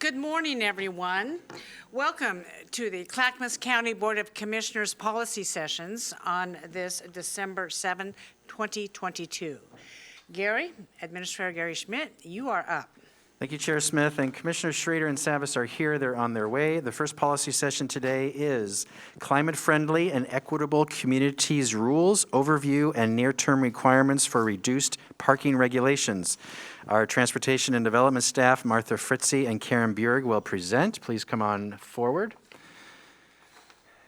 Good morning, everyone. Welcome to the Clackamas County Board of Commissioners policy sessions on this December 7, 2022. Gary, Administrator Gary Schmidt, you are up. Thank you, Chair Smith, and Commissioners Schrader and Savas are here. They're on their way. The first policy session today is climate-friendly and equitable communities rules, overview, and near-term requirements for reduced parking regulations. Our Transportation and Development staff, Martha Fritze and Karen Bjerg, will present. Please come on forward.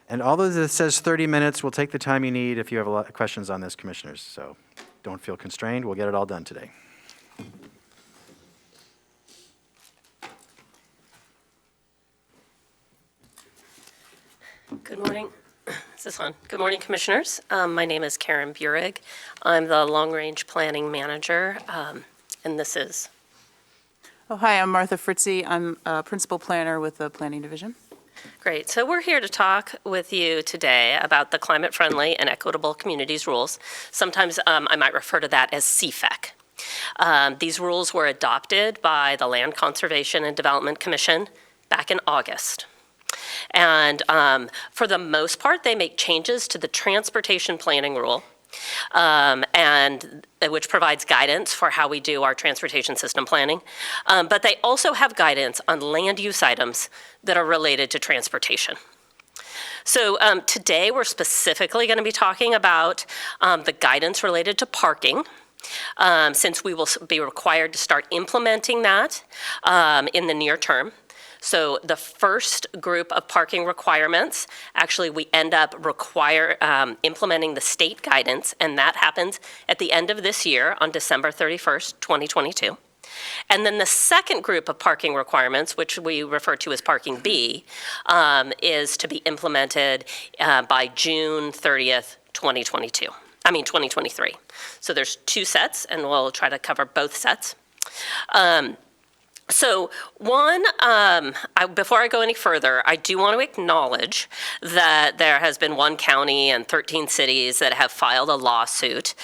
And although this says 30 minutes, we'll take the time you need if you have a lot of questions on this, Commissioners. So don't feel constrained. We'll get it all done today. Good morning. Is this on? Good morning, Commissioners. My name is Karen Bjerg. I'm the Long Range Planning Manager, and this is... Oh, hi, I'm Martha Fritze. I'm a Principal Planner with the Planning Division. Great. So we're here to talk with you today about the climate-friendly and equitable communities rules. Sometimes I might refer to that as CFEC. These rules were adopted by the Land Conservation and Development Commission back in August. And for the most part, they make changes to the transportation planning rule, and which provides guidance for how we do our transportation system planning. But they also have guidance on land use items that are related to transportation. So today we're specifically going to be talking about the guidance related to parking, since we will be required to start implementing that in the near term. So the first group of parking requirements, actually we end up implementing the state guidance, and that happens at the end of this year on December 31st, 2022. And then the second group of parking requirements, which we refer to as Parking B, is to be implemented by June 30th, 2023. So there's two sets, and we'll try to cover both sets. So one, before I go any further, I do want to acknowledge that there has been one county and 13 cities that have filed a lawsuit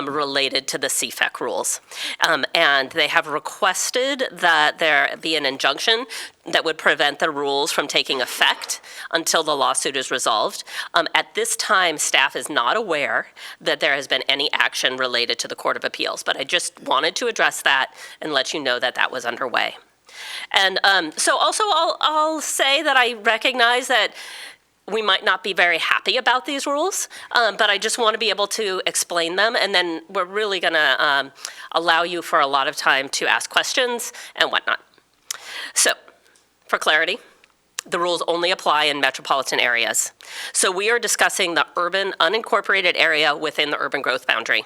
related to the CFEC rules. And they have requested that there be an injunction that would prevent the rules from taking effect until the lawsuit is resolved. At this time, staff is not aware that there has been any action related to the Court of Appeals, but I just wanted to address that and let you know that that was underway. And so also I'll say that I recognize that we might not be very happy about these rules, but I just want to be able to explain them, and then we're really going to allow you for a lot of time to ask questions and whatnot. So, for clarity, the rules only apply in metropolitan areas. So we are discussing the urban unincorporated area within the urban growth boundary.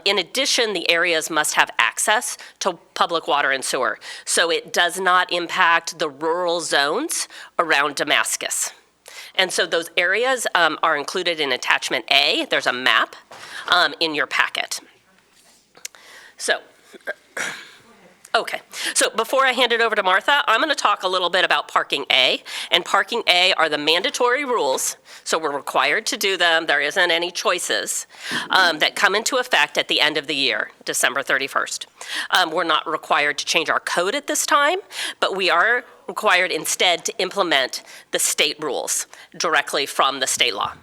In addition, the areas must have access to public water and sewer, so it does not impact the rural zones around Damascus. And so those areas are included in Attachment A. There's a map in your packet. So, okay, so before I hand it over to Martha, I'm going to talk a little bit about Parking A. And Parking A are the mandatory rules, so we're required to do them. There isn't any choices that come into effect at the end of the year, December 31st. We're not required to change our code at this time, but we are required instead to implement the state rules directly from the state law.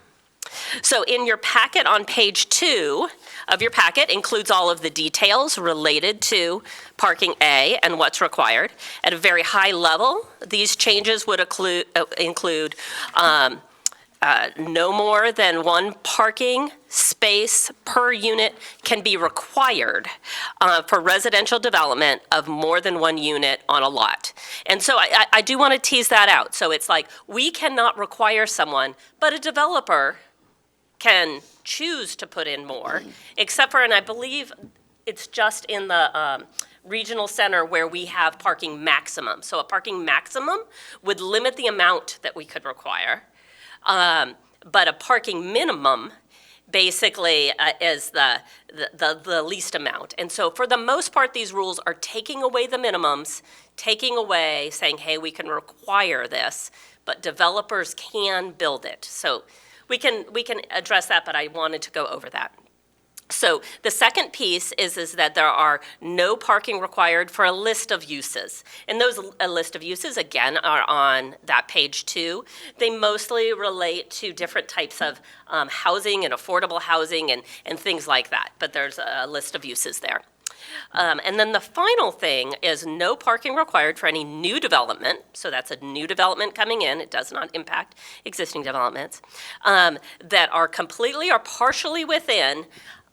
So in your packet on page 2 of your packet includes all of the details related to Parking A and what's required. At a very high level, these changes would include no more than one parking space per unit can be required for residential development of more than one unit on a lot. And so I do want to tease that out. So it's like we cannot require someone, but a developer can choose to put in more, except for, and I believe it's just in the regional center where we have parking maximum. So a parking maximum would limit the amount that we could require, but a parking minimum basically is the least amount. And so for the most part, these rules are taking away the minimums, taking away saying, hey, we can require this, but developers can build it. So we can address that, but I wanted to go over that. So the second piece is that there are no parking required for a list of uses. And those a list of uses, again, are on that page 2. They mostly relate to different types of housing and affordable housing and things like that. But there's a list of uses there. And then the final thing is no parking required for any new development. So that's a new development coming in. It does not impact existing developments that are completely or partially within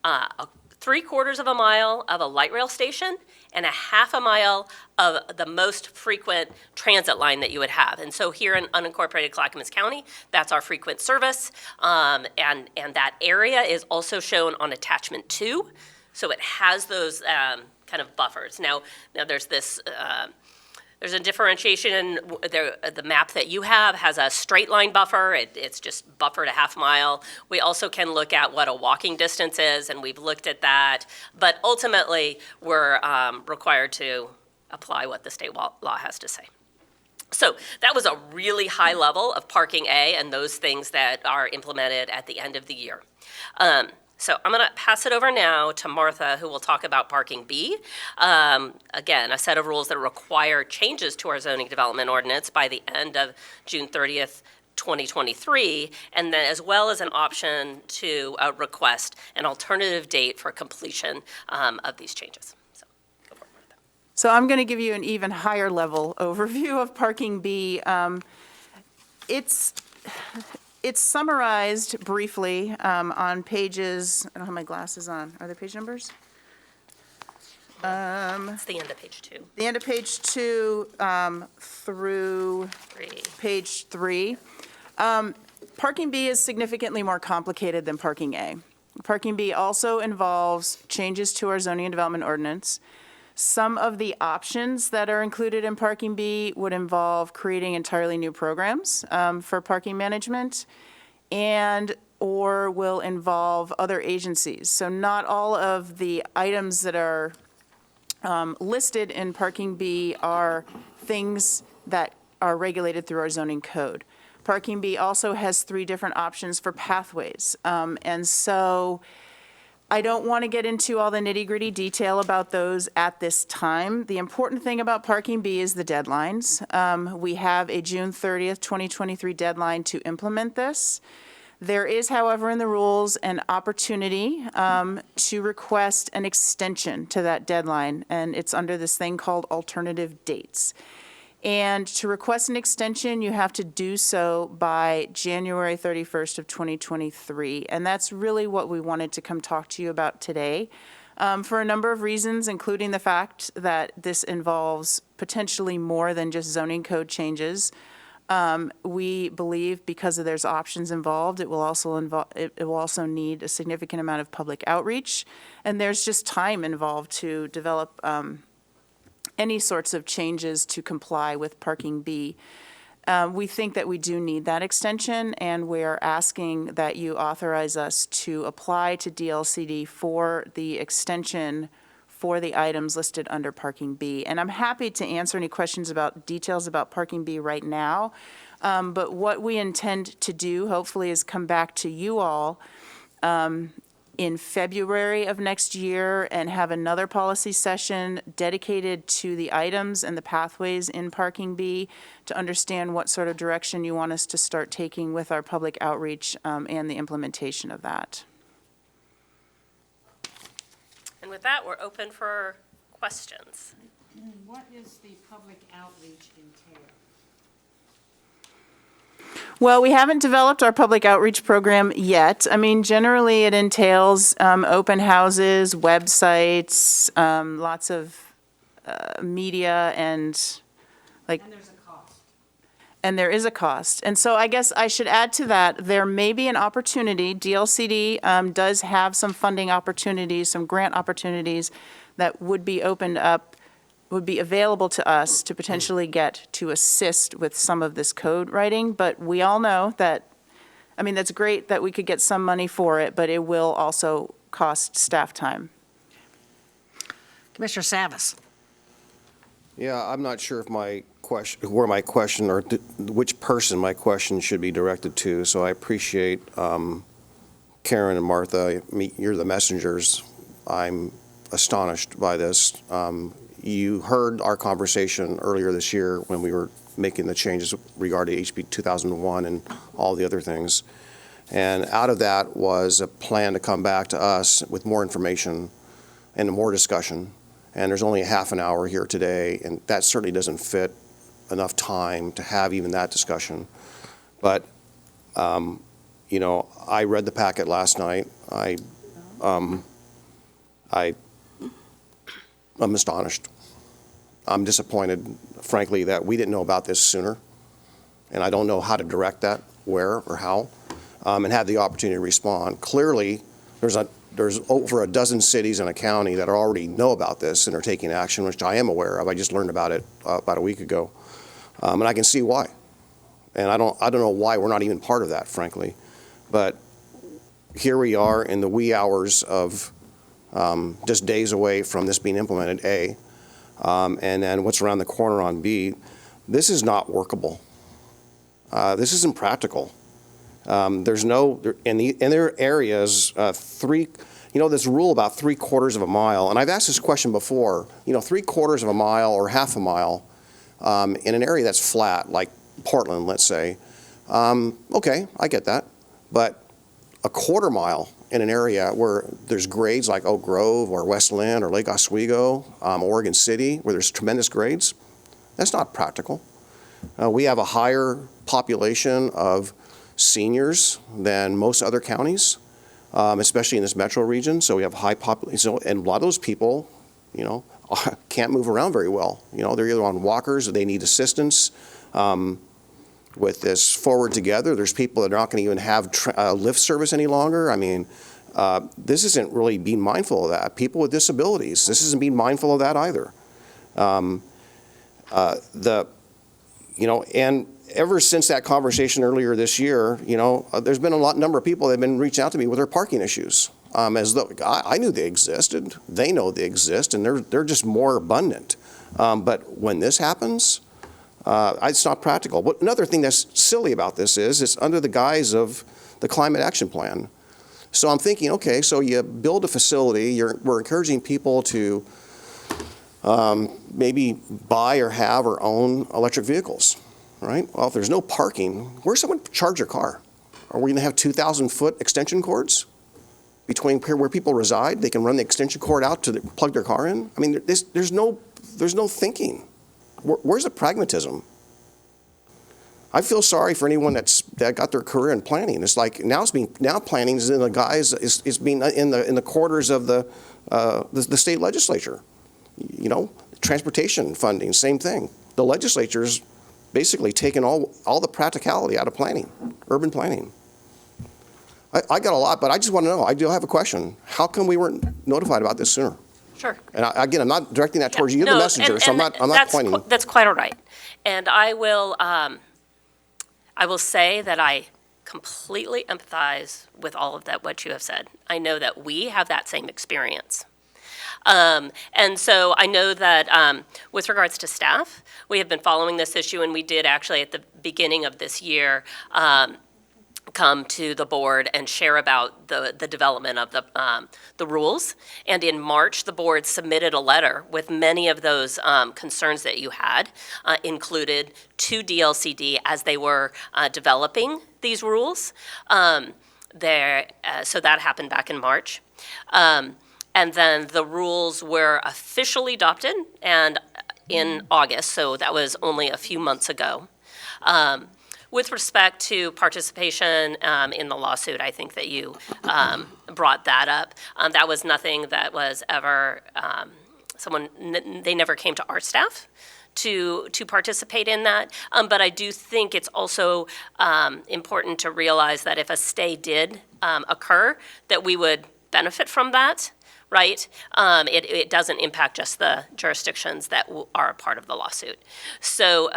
3/4 of a mile of a light rail station and a 1/2 mile of the most frequent transit line that you would have. And so here in unincorporated Clackamas County, that's our frequent service. And that area is also shown on attachment 2. So it has those kind of buffers. Now there's this, there's a differentiation. The map that you have has a straight line buffer. It's just buffered a 1/2 mile. We also can look at what a walking distance is, and we've looked at that. But ultimately, we're required to apply what the state law has to say. So that was a really high level of parking A and those things that are implemented at the end of the year. So I'm going to pass it over now to Martha, who will talk about parking B. Again, a set of rules that require changes to our zoning development ordinance by the end of June 30th, 2023, and then as well as an option to request an alternative date for completion of these changes. So go for it, Martha. So I'm going to give you an even higher level overview of parking B. It's summarized briefly on pages, I don't have my glasses on. Are there page numbers? It's the end of page 2. The end of page 2 through 3. page 3. Parking B is significantly more complicated than parking A. Parking B also involves changes to our zoning and development ordinance. Some of the options that are included in parking B would involve creating entirely new programs for parking management and or will involve other agencies. So not all of the items that are listed in parking B are things that are regulated through our zoning code. Parking B also has 3 different options for pathways. And so I don't want to get into all the nitty-gritty detail about those at this time. The important thing about parking B is the deadlines. We have a June 30th, 2023 deadline to implement this. There is, however, in the rules, an opportunity to request an extension to that deadline, and it's under this thing called alternative dates. And to request an extension, you have to do so by January 31st of 2023. And that's really what we wanted to come talk to you about today for a number of reasons, including the fact that this involves potentially more than just zoning code changes. We believe because there's options involved, it will also need a significant amount of public outreach. And there's just time involved to develop any sorts of changes to comply with parking B. We think that we do need that extension, and we're asking that you authorize us to apply to DLCD for the extension for the items listed under parking B. And I'm happy to answer any questions about details about parking B right now. But what we intend to do, hopefully, is come back to you all in February of next year and have another policy session dedicated to the items and the pathways in parking B to understand what sort of direction you want us to start taking with our public outreach and the implementation of that. And with that, we're open for questions. What is the public outreach entail? Well, we haven't developed our public outreach program yet. I mean, generally, it entails open houses, websites, lots of media, and like. And there's a cost. And there is a cost. And so I guess I should add to that, there may be an opportunity, DLCD does have some funding opportunities, some grant opportunities that would be opened up, would be available to us to potentially get to assist with some of this code writing. But we all know that, I mean, that's great that we could get some money for it, but it will also cost staff time. Commissioner Savas. Yeah, I'm not sure if my question, where my question or which person my question should be directed to, so I appreciate Karen and Martha, you're the messengers. I'm astonished by this. You heard our conversation earlier this year when we were making the changes regarding HB 2001 and all the other things. And out of that was a plan to come back to us with more information and more discussion. And there's only a half an hour here today, and that certainly doesn't fit enough time to have even that discussion. But, you know, I read the packet last night. I'm astonished. I'm disappointed, frankly, that we didn't know about this sooner. And I don't know how to direct that, where or how, and have the opportunity to respond. Clearly, there's over a dozen cities in a county that already know about this and are taking action, which I am aware of. I just learned about it about a week ago. And I can see why. And I don't know why we're not even part of that, frankly. But here we are in the wee hours of just days away from this being implemented, A, and then what's around the corner on B. This is not workable. This isn't practical. There's no, in their areas, this rule about 3/4 of a mile, and I've asked this question before, 3/4 of a mile or half a mile in an area that's flat, like Portland, let's say, okay, I get that. But a 1/4 mile in an area where there's grades like Oak Grove or West Lynn or Lake Oswego, Oregon City, where there's tremendous grades, that's not practical. We have a higher population of seniors than most other counties, especially in this metro region. So we have high population, and a lot of those people, can't move around very well. They're either on walkers or they need assistance. With this Forward Together, there's people that are not going to even have lift service any longer. I mean, this isn't really being mindful of that. People with disabilities, this isn't being mindful of that either. And ever since that conversation earlier this year, there's been a number of people that have been reaching out to me with their parking issues. As though I knew they existed, they know they exist, and they're just more abundant. But when this happens, it's not practical. But another thing that's silly about this is it's under the guise of the Climate Action Plan. So I'm thinking, okay, so you build a facility, we're encouraging people to maybe buy or have or own electric vehicles, right? Well, if there's no parking, where's someone charge their car? Are we going to have 2,000-foot extension cords between where people reside? They can run the extension cord out to plug their car in? I mean, there's no thinking. Where's the pragmatism? I feel sorry for anyone that got their career in planning. It's like now planning is in the guise is being in the quarters of the state legislature. Transportation funding, same thing. The legislature's basically taken all the practicality out of planning, urban planning. I got a lot, but I just want to know. I do have a question. How come we weren't notified about this sooner? Sure. And again, I'm not directing that towards you. You're the messenger, so I'm not pointing. That's quite all right. And I will say that I completely empathize with all of that, what you have said. I know that we have that same experience. And so I know that with regards to staff, we have been following this issue, and we did actually at the beginning of this year come to the board and share about the development of the rules. And in March, the board submitted a letter with many of those concerns that you had included to DLCD as they were developing these rules. So that happened back in March. And then the rules were officially adopted and in August, so that was only a few months ago. With respect to participation in the lawsuit, I think that you brought that up. That was nothing that was ever, they never came to our staff to participate in that. But I do think it's also important to realize that if a stay did occur, that we would benefit from that, right? It doesn't impact just the jurisdictions that are a part of the lawsuit. So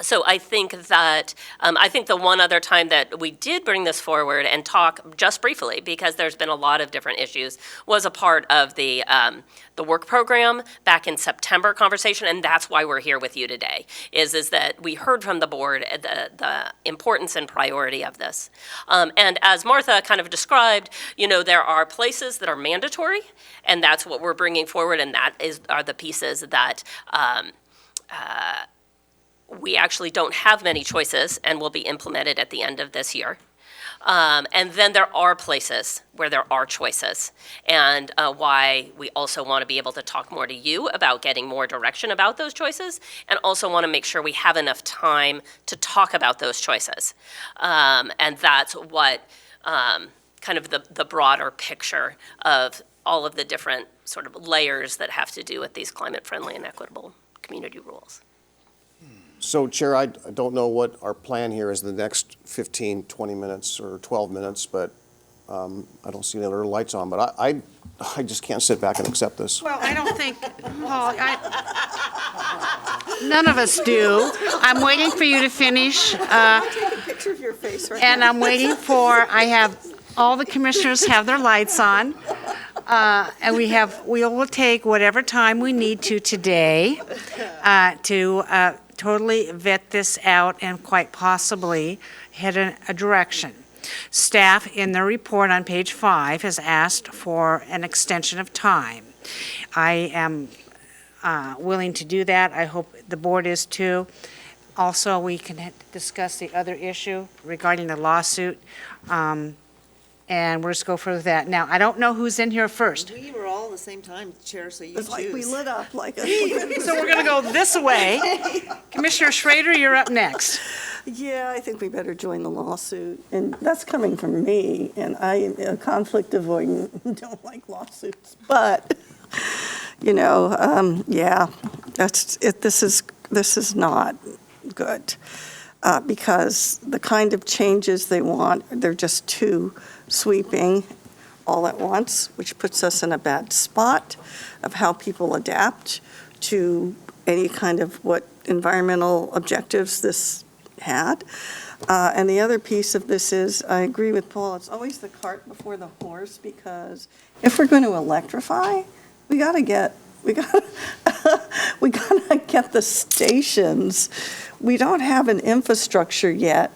So I think that, I think the one other time that we did bring this forward and talk just briefly, because there's been a lot of different issues, was a part of the work program back in September conversation, and that's why we're here with you today, is that we heard from the board the importance and priority of this. And as Martha kind of described, there are places that are mandatory, and that's what we're bringing forward, and are the pieces that we actually don't have many choices and will be implemented at the end of this year. And then there are places where there are choices, and why we also want to be able to talk more to you about getting more direction about those choices, and also want to make sure we have enough time to talk about those choices. And that's what kind of the broader picture of all of the different sort of layers that have to do with these climate-friendly and equitable community rules. So, Chair, I don't know what our plan here is the next 15, 20 minutes or 12 minutes, but I don't see any other lights on. But I just can't sit back and accept this. Well, I don't think, Paul, none of us do. I'm waiting for you to finish, Picture of your face right and I'm waiting I have, all the commissioners have their lights on. And we will take whatever time we need to today to totally vet this out and quite possibly head in a direction. Staff in their report on page 5 has asked for an extension of time. I am willing to do that. I hope the board is too. Also, we can discuss the other issue regarding the lawsuit. And we'll just go further with that. Now, I don't know who's in here first. We were all at the same time, Chair, so you It's like we choose. lit up like a. So we're going to go this way. Commissioner Schrader, you're up next. Yeah, I think we better join the lawsuit. And that's coming from me, and I am a conflict avoidant, don't like lawsuits. But, yeah, that's it. This is not good. Because the kind of changes they want, they're just too sweeping all at once, which puts us in a bad spot of how people adapt to any kind of what environmental objectives this had. And the other piece of this is, I agree with Paul, it's always the cart before the horse, because if we're going to electrify, we gotta get the stations. We don't have an infrastructure yet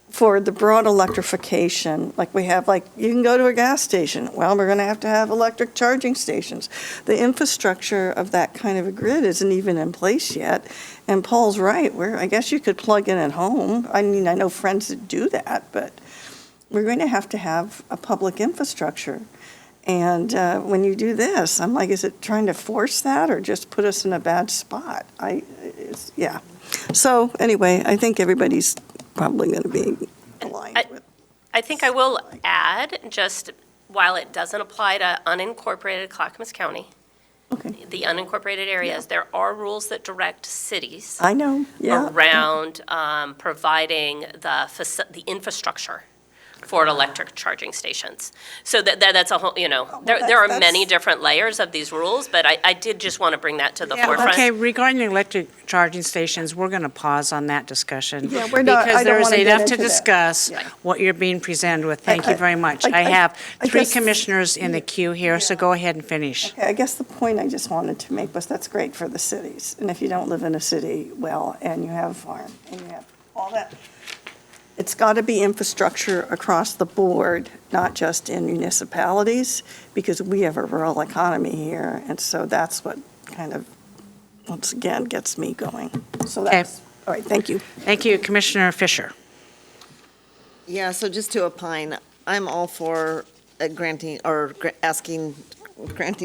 for the broad electrification, like we have, you can go to a gas station. Well, we're going to have electric charging stations. The infrastructure of that kind of a grid isn't even in place yet. And Paul's right, I guess you could plug in at home. I mean, I know friends that do that, but we're going to have a public infrastructure. And when you do this, I'm like, is it trying to force that or just put us in a bad spot? Yeah. So anyway, I think everybody's probably going to be aligned with. I think I will add, just while it doesn't apply to unincorporated Clackamas County, Okay. the unincorporated areas, there are rules that direct cities I know, yeah. around providing the infrastructure for electric charging stations. So that's a whole, there are many different layers of these rules, but I did just want to bring that to the forefront. Okay, regarding the electric charging stations, we're going to pause on that discussion. Yeah, we're not- I don't Because there's wanna get enough to into that. discuss Yeah. what you're being presented with. Thank you very much. I I have I 3 guess- commissioners in the queue here, so go ahead and finish. Okay, I guess the point I just wanted to make was that's great for the cities. And if you don't live in a city, well, and you have a farm, and you have all that, it's got to be infrastructure across the board, not just in municipalities, because we have a rural economy here. And so that's what kind of, once again, gets me going. So that's, all right, thank you. Thank you, Commissioner Fisher. Yeah, so just to opine, I'm all for granting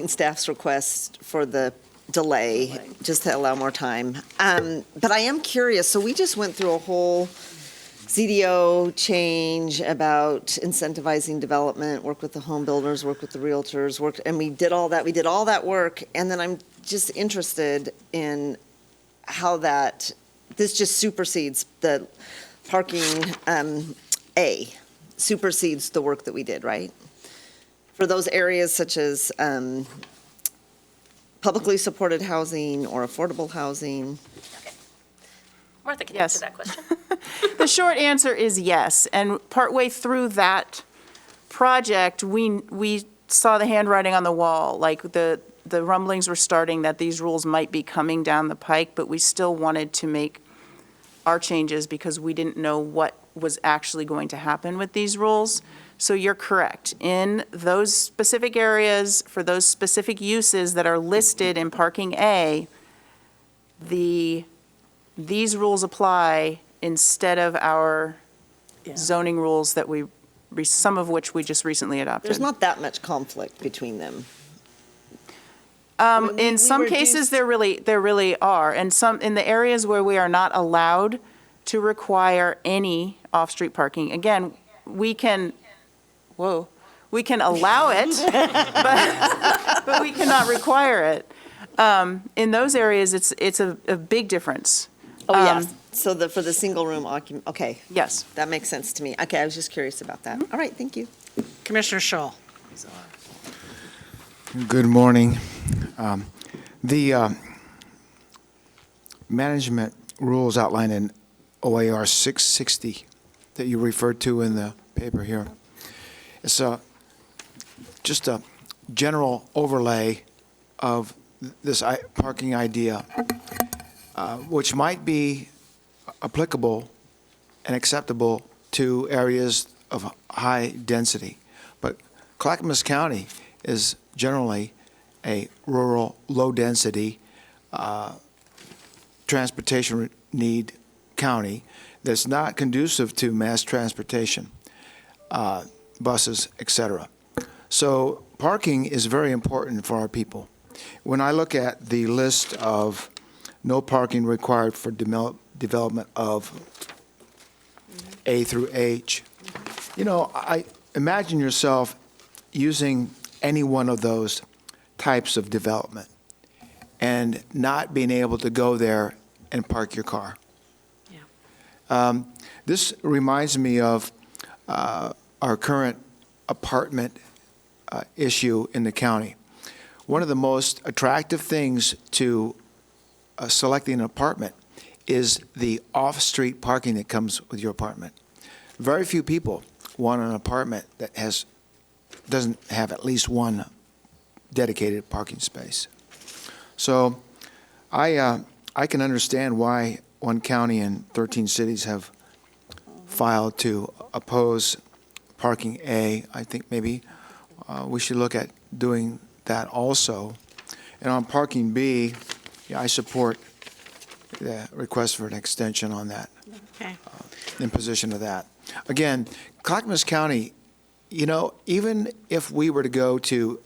staff's request for the delay, just to allow more time. But I am curious, so we just went through a whole CDO change about incentivizing development, work with the home builders, work with the realtors, and we did all that work, and then I'm just interested in how this just supersedes the parking, supersedes the work that we did, right? For those areas such as publicly supported housing or affordable housing. Martha can Yes. answer that question. The short answer is yes. And partway through that project, we saw the handwriting on the wall, like the rumblings were starting that these rules might be coming down the pike, but we still wanted to make our changes because we didn't know what was actually going to happen with these rules. So you're correct. In those specific areas, for those specific uses that are listed in parking A, these rules apply instead of our zoning rules that some of which we just recently adopted. There's not that much conflict between them. In some cases, there really are. And in the areas where we are not allowed to require any off-street parking, again, we can allow it, but we cannot require it. In those areas, it's a big difference. Oh, yes. So for the single room okay, Yes. that makes sense to me. Okay, I was just curious about that. All right, thank you. Commissioner Scholl. Good morning. The management rules outlined in OAR 660 that you referred to in the paper here, it's just a general overlay of this parking idea, which might be applicable and acceptable to areas of high density. But Clackamas County is generally a rural, low-density, transportation need county that's not conducive to mass transportation, buses, et cetera. So parking is very important for our people. When I look at the list of no parking required for development of A through H, I imagine yourself using any one of those types of development and not being able to go there and park your car. Yeah. This reminds me of our current apartment issue in the county. One of the most attractive things to selecting an apartment is the off-street parking that comes with your apartment. Very few people want an apartment that doesn't have at least one dedicated parking space. So I can understand why one county and 13 cities have filed to oppose parking A. I think maybe we should look at doing that also. And on parking B, I support the request for an extension on that, Okay. imposition of that. Again, Clackamas County, even if we were to go to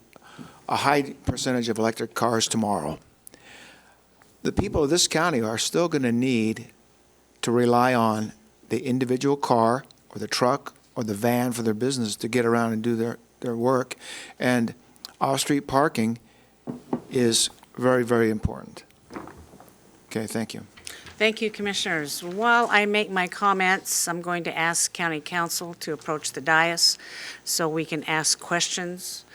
a high percentage of electric cars tomorrow, the people of this county are still going to need to rely on the individual car or the truck or the van for their business to get around and do their work. And off-street parking is very, very important. Okay, thank you. Thank you, Commissioners. While I make my comments, I'm going to ask County Council to approach the dais so we can ask questions.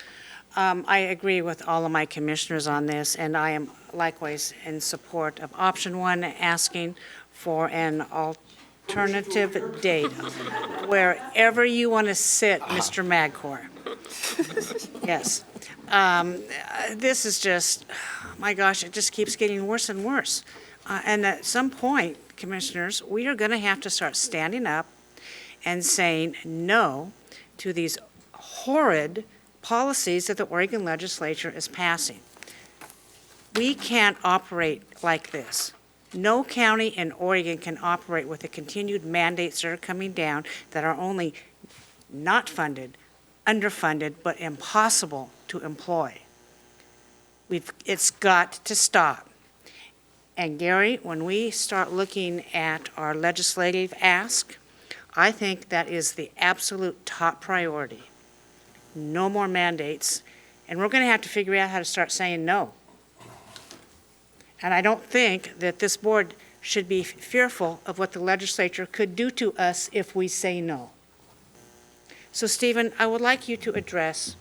I agree with all of my commissioners on this, and I am likewise in support of option one, asking for an alternative date wherever you want to sit, Mr. Magcor. Yes. This is just, my gosh, it just keeps getting worse and worse. And at some point, Commissioners, we are going to have to start standing up and saying no to these horrid policies that the Oregon legislature is passing. We can't operate like this. No county in Oregon can operate with the continued mandates that are coming down that are only not funded, underfunded, but impossible to employ. It's got to stop. And Gary, when we start looking at our legislative ask, I think that is the absolute top priority. No more mandates, and we're going to have to figure out how to start saying no. And I don't think that this board should be fearful of what the legislature could do to us if we say no. So, Stephen, I would like you to address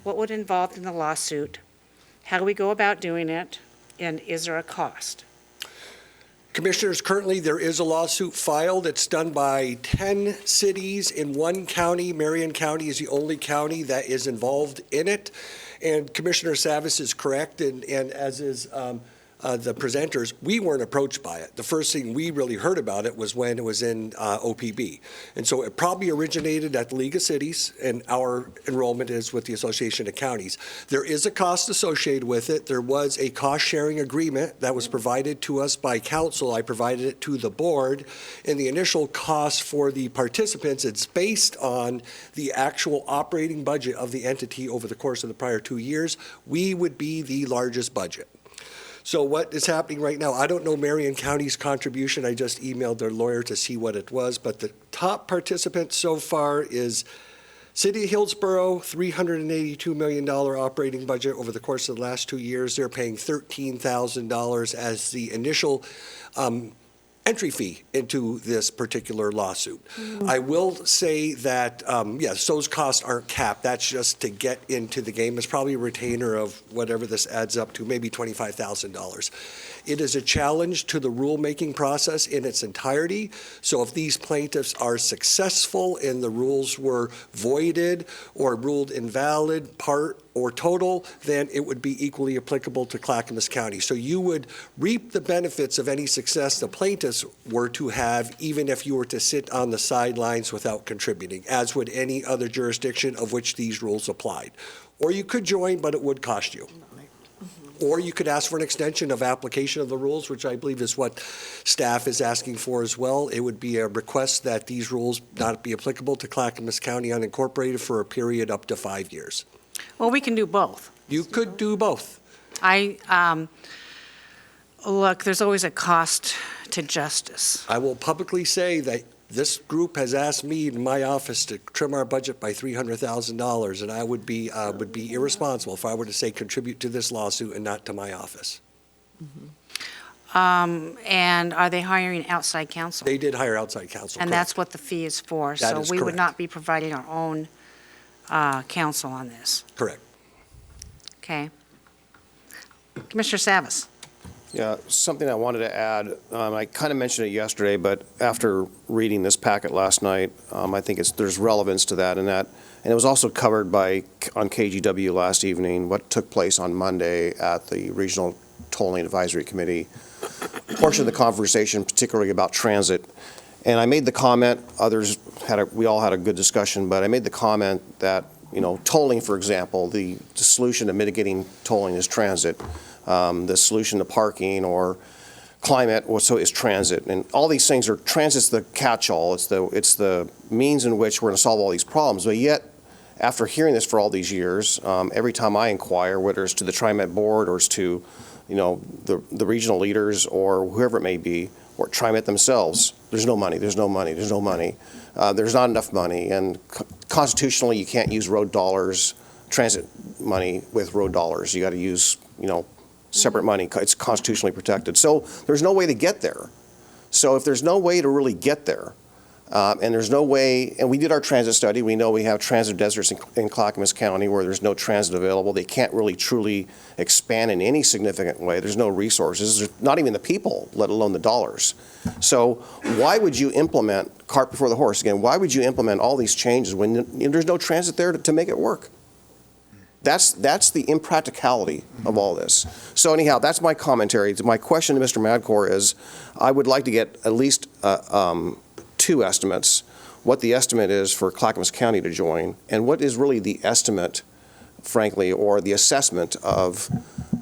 what would involve in the lawsuit, how do we go about doing it, and is there a cost? Commissioners, currently there is a lawsuit filed. It's done by 10 cities in one county. Marion County is the only county that is involved in it. And Commissioner Savas is correct, and as is the presenters, we weren't approached by it. The first thing we really heard about it was when it was in OPB. And so it probably originated at the League of Cities, and our enrollment is with the Association of Counties. There is a cost associated with it. There was a cost-sharing agreement that was provided to us by council. I provided it to the board. And the initial cost for the participants, it's based on the actual operating budget of the entity over the course of the prior 2 years. We would be the largest budget. So what is happening right now, I don't know Marion County's contribution. I just emailed their lawyer to see what it was, but the top participant so far is City of Hillsborough, $382 million operating budget over the course of the last 2 years. They're paying $13,000 as the initial entry fee into this particular lawsuit. I will say that, yes, those costs aren't capped. That's just to get into the game. It's probably a retainer of whatever this adds up to, maybe $25,000. It is a challenge to the rulemaking process in its entirety. So if these plaintiffs are successful and the rules were voided or ruled invalid, part or total, then it would be equally applicable to Clackamas County. So you would reap the benefits of any success the plaintiffs were to have, even if you were to sit on the sidelines without contributing, as would any other jurisdiction of which these rules applied. Or you could join, but it would cost you. Or you could ask for an extension of application of the rules, which I believe is what staff is asking for as well. It would be a request that these rules not be applicable to Clackamas County unincorporated for a period up to 5 years. Well, we can do both. You could do both. Look, there's always a cost to justice. I will publicly say that this group has asked me in my office to trim our budget by $300,000, and I would be irresponsible if I were to say contribute to this lawsuit and not to my office. And are they hiring outside counsel? They did hire outside counsel. And correct. that's what the fee is for. That So is we would correct. not be providing our own counsel on this. Correct. Okay. Commissioner Savas. Yeah, something I wanted to add, I kind of mentioned it yesterday, but after reading this packet last night, I think there's relevance to that, and it was also covered on KGW last evening, what took place on Monday at the Regional Tolling Advisory Committee. Portion of the conversation, particularly about transit, and I made the comment, we all had a good discussion, but I made the comment that, tolling, for example, the solution to mitigating tolling is transit. The solution to parking or climate is transit. And all these things transit's the catch-all. It's the means in which we're going to solve all these problems. But yet, after hearing this for all these years, every time I inquire, whether it's to the TriMet board or it's to, the regional leaders or whoever it may be, or TriMet themselves, there's no money, there's no money, there's no money. There's not enough money. And constitutionally, you can't use road dollars, transit money with road dollars. You got to use, separate money. It's constitutionally protected. So there's no way to get there. So if there's no way to really get there, and there's no way, and we did our transit study, we know we have transit deserts in Clackamas County where there's no transit available. They can't really truly expand in any significant way. There's no resources. There's not even the people, let alone the dollars. So why would you implement, cart before the horse again, why would you implement all these changes when there's no transit there to make it work? That's the impracticality of all this. So anyhow, that's my commentary. My question to Mr. Madcore is, I would like to get at least 2 estimates, what the estimate is for Clackamas County to join, and what is really the estimate, frankly, or the assessment of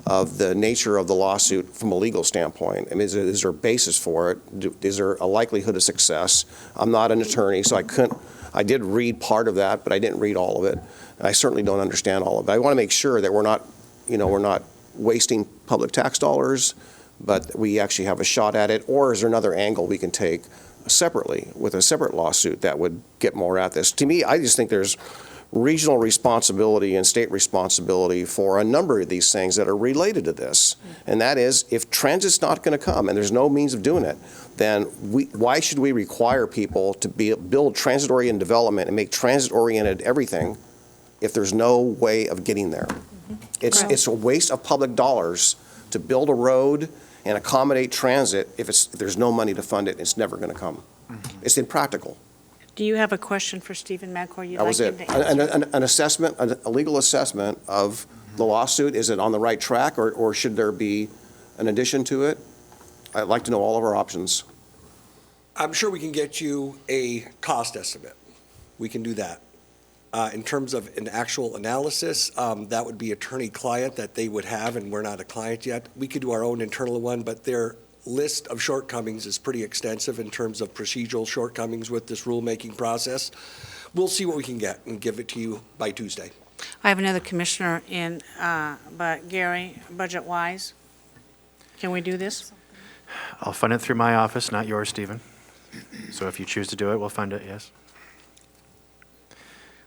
the nature of the lawsuit from a legal standpoint. I mean, is there a basis for it? Is there a likelihood of success? I'm not an attorney, so I did read part of that, but I didn't read all of it. I certainly don't understand all of it. I want to make sure that we're not wasting public tax dollars, but we actually have a shot at it. Or is there another angle we can take separately with a separate lawsuit that would get more at this? To me, I just think there's regional responsibility and state responsibility for a number of these things that are related to this. And that is, if transit's not going to come and there's no means of doing it, then why should we require people to build transit-oriented development and make transit-oriented everything if there's no way of getting there? It's a waste of public dollars to build a road and accommodate transit if there's no money to fund it, it's never going to come. It's impractical. Do you have a question for Stephen Mancor you'd That like was him it. to answer? An assessment, a legal assessment of the lawsuit, is it on the right track, or should there be an addition to it? I'd like to know all of our options. I'm sure we can get you a cost estimate. We can do that. In terms of an actual analysis, that would be attorney-client that they would have, and we're not a client yet. We could do our own internal one, but their list of shortcomings is pretty extensive in terms of procedural shortcomings with this rulemaking process. We'll see what we can get and give it to you by Tuesday. I have another commissioner in, but Gary, budget-wise, can we do this? I'll fund it through my office, not yours, Stephen. So if you choose to do it, we'll fund it, yes.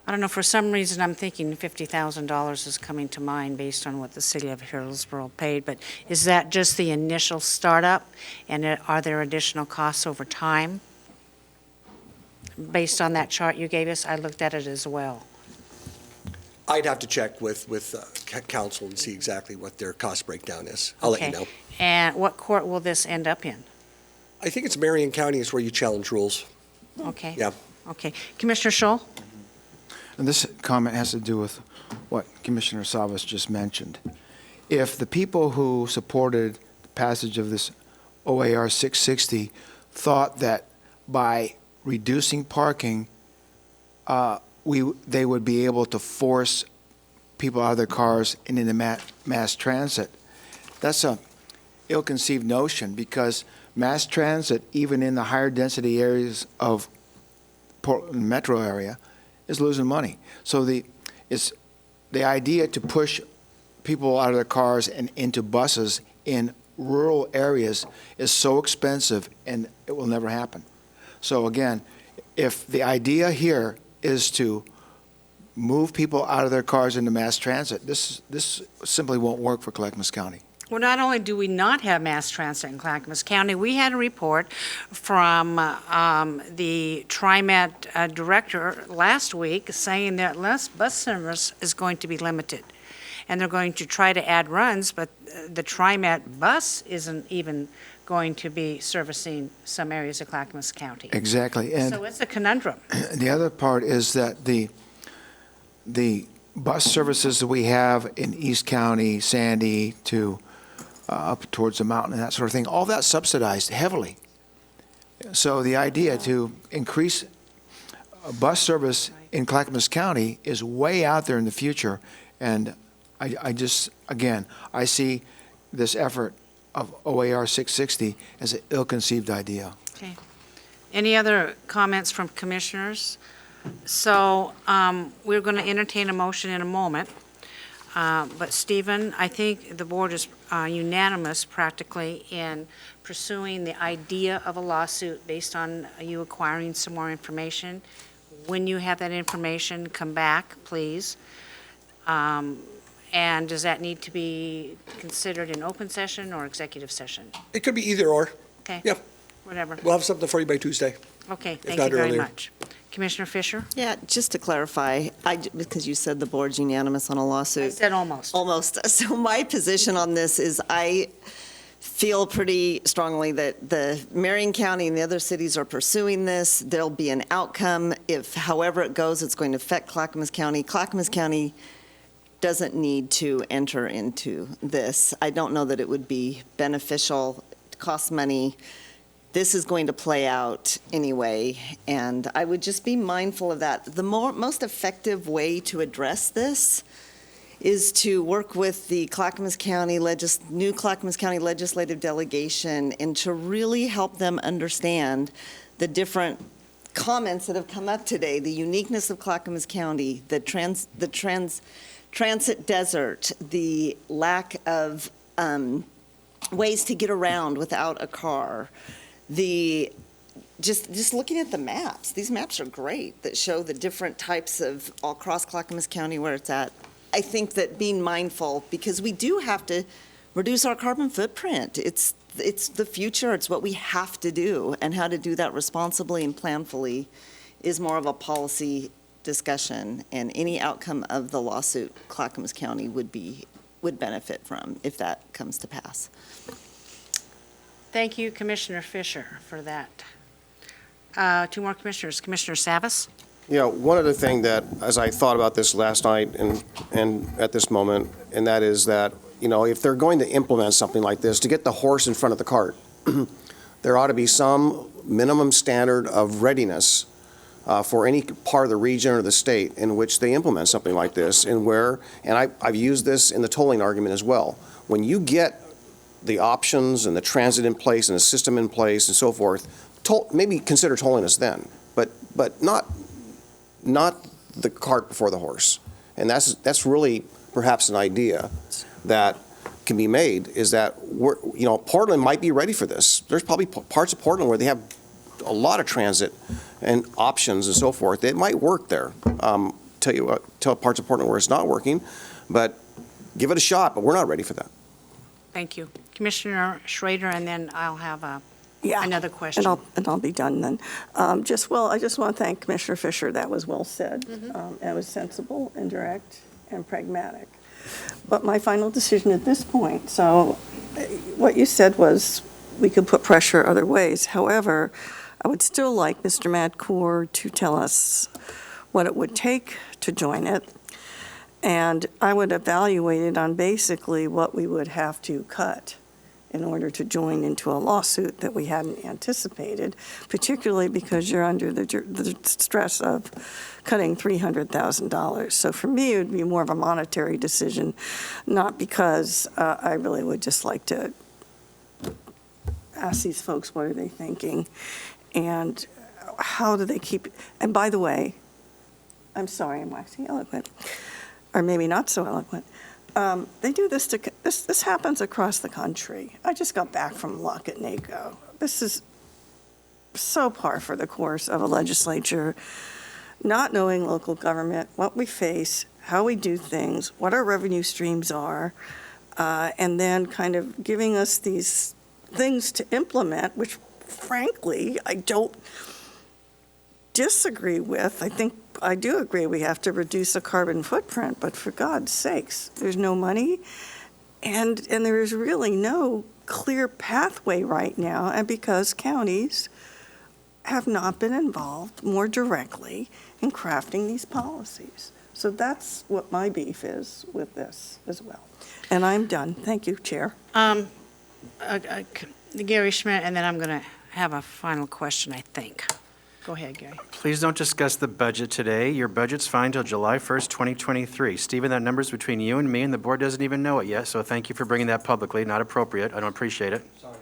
I don't know, for some reason, I'm thinking $50,000 is coming to mind based on what the city of Hillsborough paid, but is that just the initial startup? And are there additional costs over time? Based on that chart you gave us, I looked at it as well. I'd have to check with council and see exactly what their cost breakdown is. I'll let you Okay. know. And what court will this end up in? I think it's Marion County is where you challenge rules. Okay. Yeah. Okay. Commissioner Scholl? And this comment has to do with what Commissioner Savas just mentioned. If the people who supported the passage of this OAR 660 thought that by reducing parking, they would be able to force people out of their cars and into mass transit, that's a ill-conceived notion, because mass transit, even in the higher density areas of Portland metro area, is losing money. So the idea to push people out of their cars and into buses in rural areas is so expensive, and it will never happen. So again, if the idea here is to move people out of their cars into mass transit, this simply won't work for Clackamas County. Well, not only do we not have mass transit in Clackamas County, we had a report from the TriMet director last week saying that less bus service is going to be limited. And they're going to try to add runs, but the TriMet bus isn't even going to be servicing some areas of Clackamas County. Exactly. And So it's a conundrum. the other part is that the bus services that we have in East County, Sandy, to up towards the mountain and that sort of thing, all that's subsidized heavily. So the idea to increase bus service in Clackamas County is way out there in the future. And I just, again, I see this effort of OAR 660 as an ill-conceived idea. Okay. Any other comments from commissioners? So we're going to entertain a motion in a moment. But Stephen, I think the board is unanimous practically in pursuing the idea of a lawsuit based on you acquiring some more information. When you have that information, come back, please. And does that need to be considered in open session or executive session? It could be either or. Okay? Yeah. Whatever. We'll have something for you by Tuesday. Okay, if thank not you very earlier. much. Commissioner Fisher? Yeah, just to clarify, because you said the board's unanimous on a I lawsuit. said almost. Almost. So my position on this is I feel pretty strongly that the Marion County and the other cities are pursuing this. There'll be an outcome. If however it goes, it's going to affect Clackamas County. Clackamas County doesn't need to enter into this. I don't know that it would be beneficial. It costs money. This is going to play out anyway, and I would just be mindful of that. The most effective way to address this is to work with the Clackamas County new Clackamas County legislative delegation and to really help them understand the different comments that have come up today, the uniqueness of Clackamas County, the transit desert, the lack of ways to get around without a car. Just looking at the maps, these maps are great that show the different types of all across Clackamas County where it's at. I think that being mindful, because we do have to reduce our carbon footprint. It's the future, it's what we have to do, and how to do that responsibly and planfully is more of a policy discussion, and any outcome of the lawsuit Clackamas County would benefit from if that comes to pass. Thank you, Commissioner Fisher, for that. Two more commissioners. Commissioner Savas? You know, one other thing that, as I thought about this last night and at this moment, and that is that, you know, if they're going to implement something like this, to get the horse in front of the cart, there ought to be some minimum standard of readiness for any part of the region or the state in which they implement something like this, and I've used this in the tolling argument as well. When you get the options and the transit in place and the system in place and so forth, maybe consider tolling us then, but not the cart before the horse. And that's really perhaps an idea that can be made, is that Portland might be ready for this. There's probably parts of Portland where they have a lot of transit and options and so forth. It might work there. Tell parts of Portland where it's not working, but give it a shot, but we're not ready for that. Thank you. Commissioner Schrader, and then I'll have Yeah. another question. And I'll be done then. I just want to thank Commissioner Fisher. That was well said. It was sensible and direct and pragmatic. But my final decision at this point, so what you said was we could put pressure other ways. However, I would still like Mr. Madcore to tell us what it would take to join it. And I would evaluate it on basically what we would have to cut in order to join into a lawsuit that we hadn't anticipated, particularly because you're under the stress of cutting $300,000. So for me, it would be more of a monetary decision, not because I really would just like to ask these folks, what are they thinking? And how do they keep, and by the way, I'm sorry, I'm waxing eloquent, or maybe not so eloquent. They do this this happens across the country. I just got back from Luck at NACO. This is so par for the course of a legislature, not knowing local government, what we face, how we do things, what our revenue streams are, and then kind of giving us these things to implement, which frankly, I don't disagree with. I do agree we have to reduce a carbon footprint, but for God's sakes, there's no money, and there is really no clear pathway right now, and because counties have not been involved more directly in crafting these policies. So that's what my beef is with this as well. And I'm done. Thank you, Chair. Gary Schmidt, and then I'm going to have a final question, I think. Go ahead, Gary. Please don't discuss the budget today. Your budget's fine till July 1st, 2023. Stephen, that number's between you and me, and the board doesn't even know it yet, so thank you for bringing that publicly. Not appropriate. I don't appreciate it. Sorry.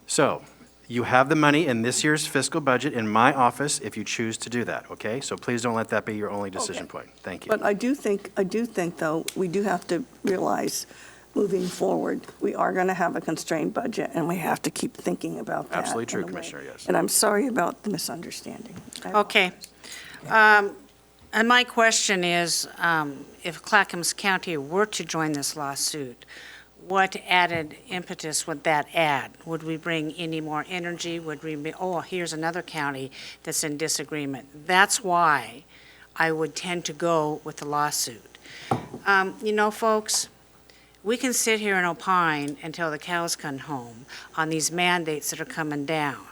So, you have the money in this year's fiscal budget in my office if you choose to do that, okay? So please don't let that be your only decision point. Thank you. But I do think, though, we do have to realize, moving forward, we are going to have a constrained budget, and we have to keep thinking about that. Absolutely true, in a way. Commissioner, yes. And I'm sorry about the misunderstanding. Okay. And my question is, if Clackamas County were to join this lawsuit, what added impetus would that add? Would we bring any more energy? Would we be, here's another county that's in disagreement? That's why I would tend to go with the lawsuit. Folks, we can sit here and opine until the cows come home on these mandates that are coming down.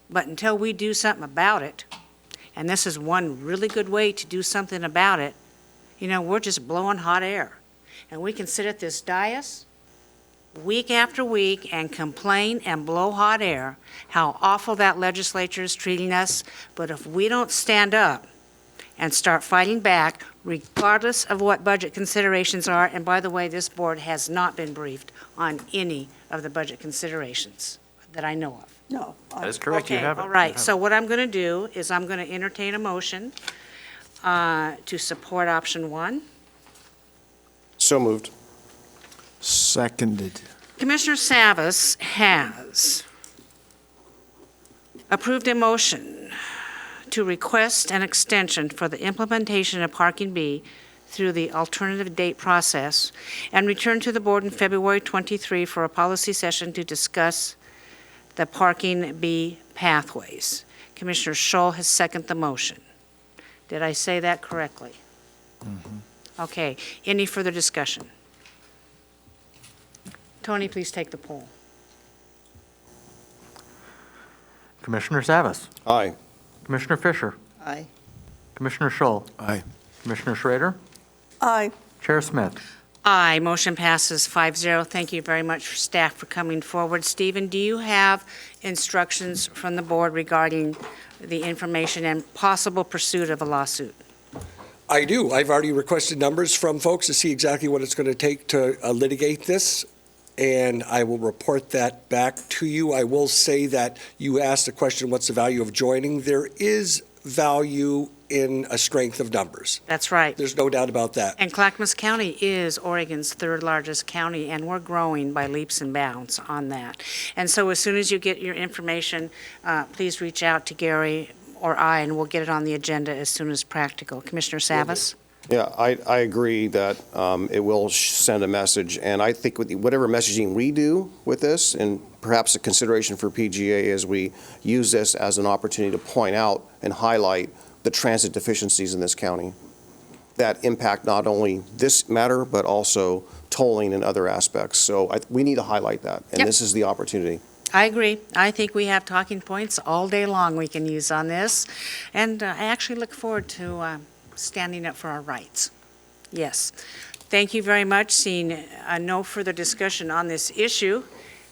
But until we do something about it, and this is one really good way to do something about it, we're just blowing hot air. And we can sit at this dais week after week and complain and blow hot air how awful that legislature is treating us. But if we don't stand up and start fighting back, regardless of what budget considerations are, and by the way, this board has not been briefed on any of the budget considerations that I know of. No. That is correct. You Okay, have it. all You right. have So it. what I'm going to do is I'm going to entertain a motion to support option one. So moved. Seconded. Commissioner Savas has approved a motion to request an extension for the implementation of Parking B through the alternative date process and return to the board in February 23 for a policy session to discuss the Parking B pathways. Commissioner Scholl has seconded the motion. Did I say that correctly? Okay. Any further discussion? Tony, please take the poll. Commissioner Savas. Aye. Commissioner Fisher. Aye. Commissioner Schull. Aye. Commissioner Schrader. Aye. Chair Smith. Aye, motion passes 5-0. Thank you very much, staff, for coming forward. Stephen, do you have instructions from the board regarding the information and possible pursuit of a lawsuit? I do. I've already requested numbers from folks to see exactly what it's going to take to litigate this, and I will report that back to you. I will say that you asked the question, what's the value of joining? There is value in a strength of numbers. That's right. There's no doubt about that. And Clackamas County is Oregon's third largest county, and we're growing by leaps and bounds on that. And so as soon as you get your information, please reach out to Gary or I, and we'll get it on the agenda as soon as practical. Commissioner Savas? Yeah, I agree that it will send a message, and I think with whatever messaging we do with this, and perhaps a consideration for PGA as we use this as an opportunity to point out and highlight the transit deficiencies in this county that impact not only this matter, but also tolling and other aspects. So we need to highlight that, and Yep. this is the opportunity. I agree. I think we have talking points all day long we can use on this, and I actually look forward to standing up for our rights. Yes. Thank you very much. Seeing no further discussion on this issue.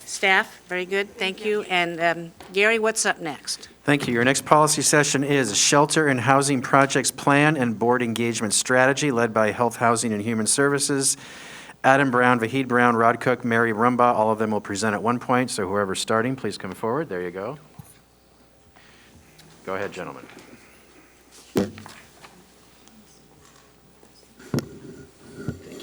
Staff, very good. Thank you. And Gary, what's up next? Thank you. Your next policy session is Shelter and Housing Projects Plan and Board Engagement Strategy, led by Health, Housing, and Human Services. Adam Brown, Vahid Brown, Rod Cook, Mary Rumbaugh, all of them will present at one point, so whoever's starting, please come forward. There you go. Go ahead, gentlemen. Thank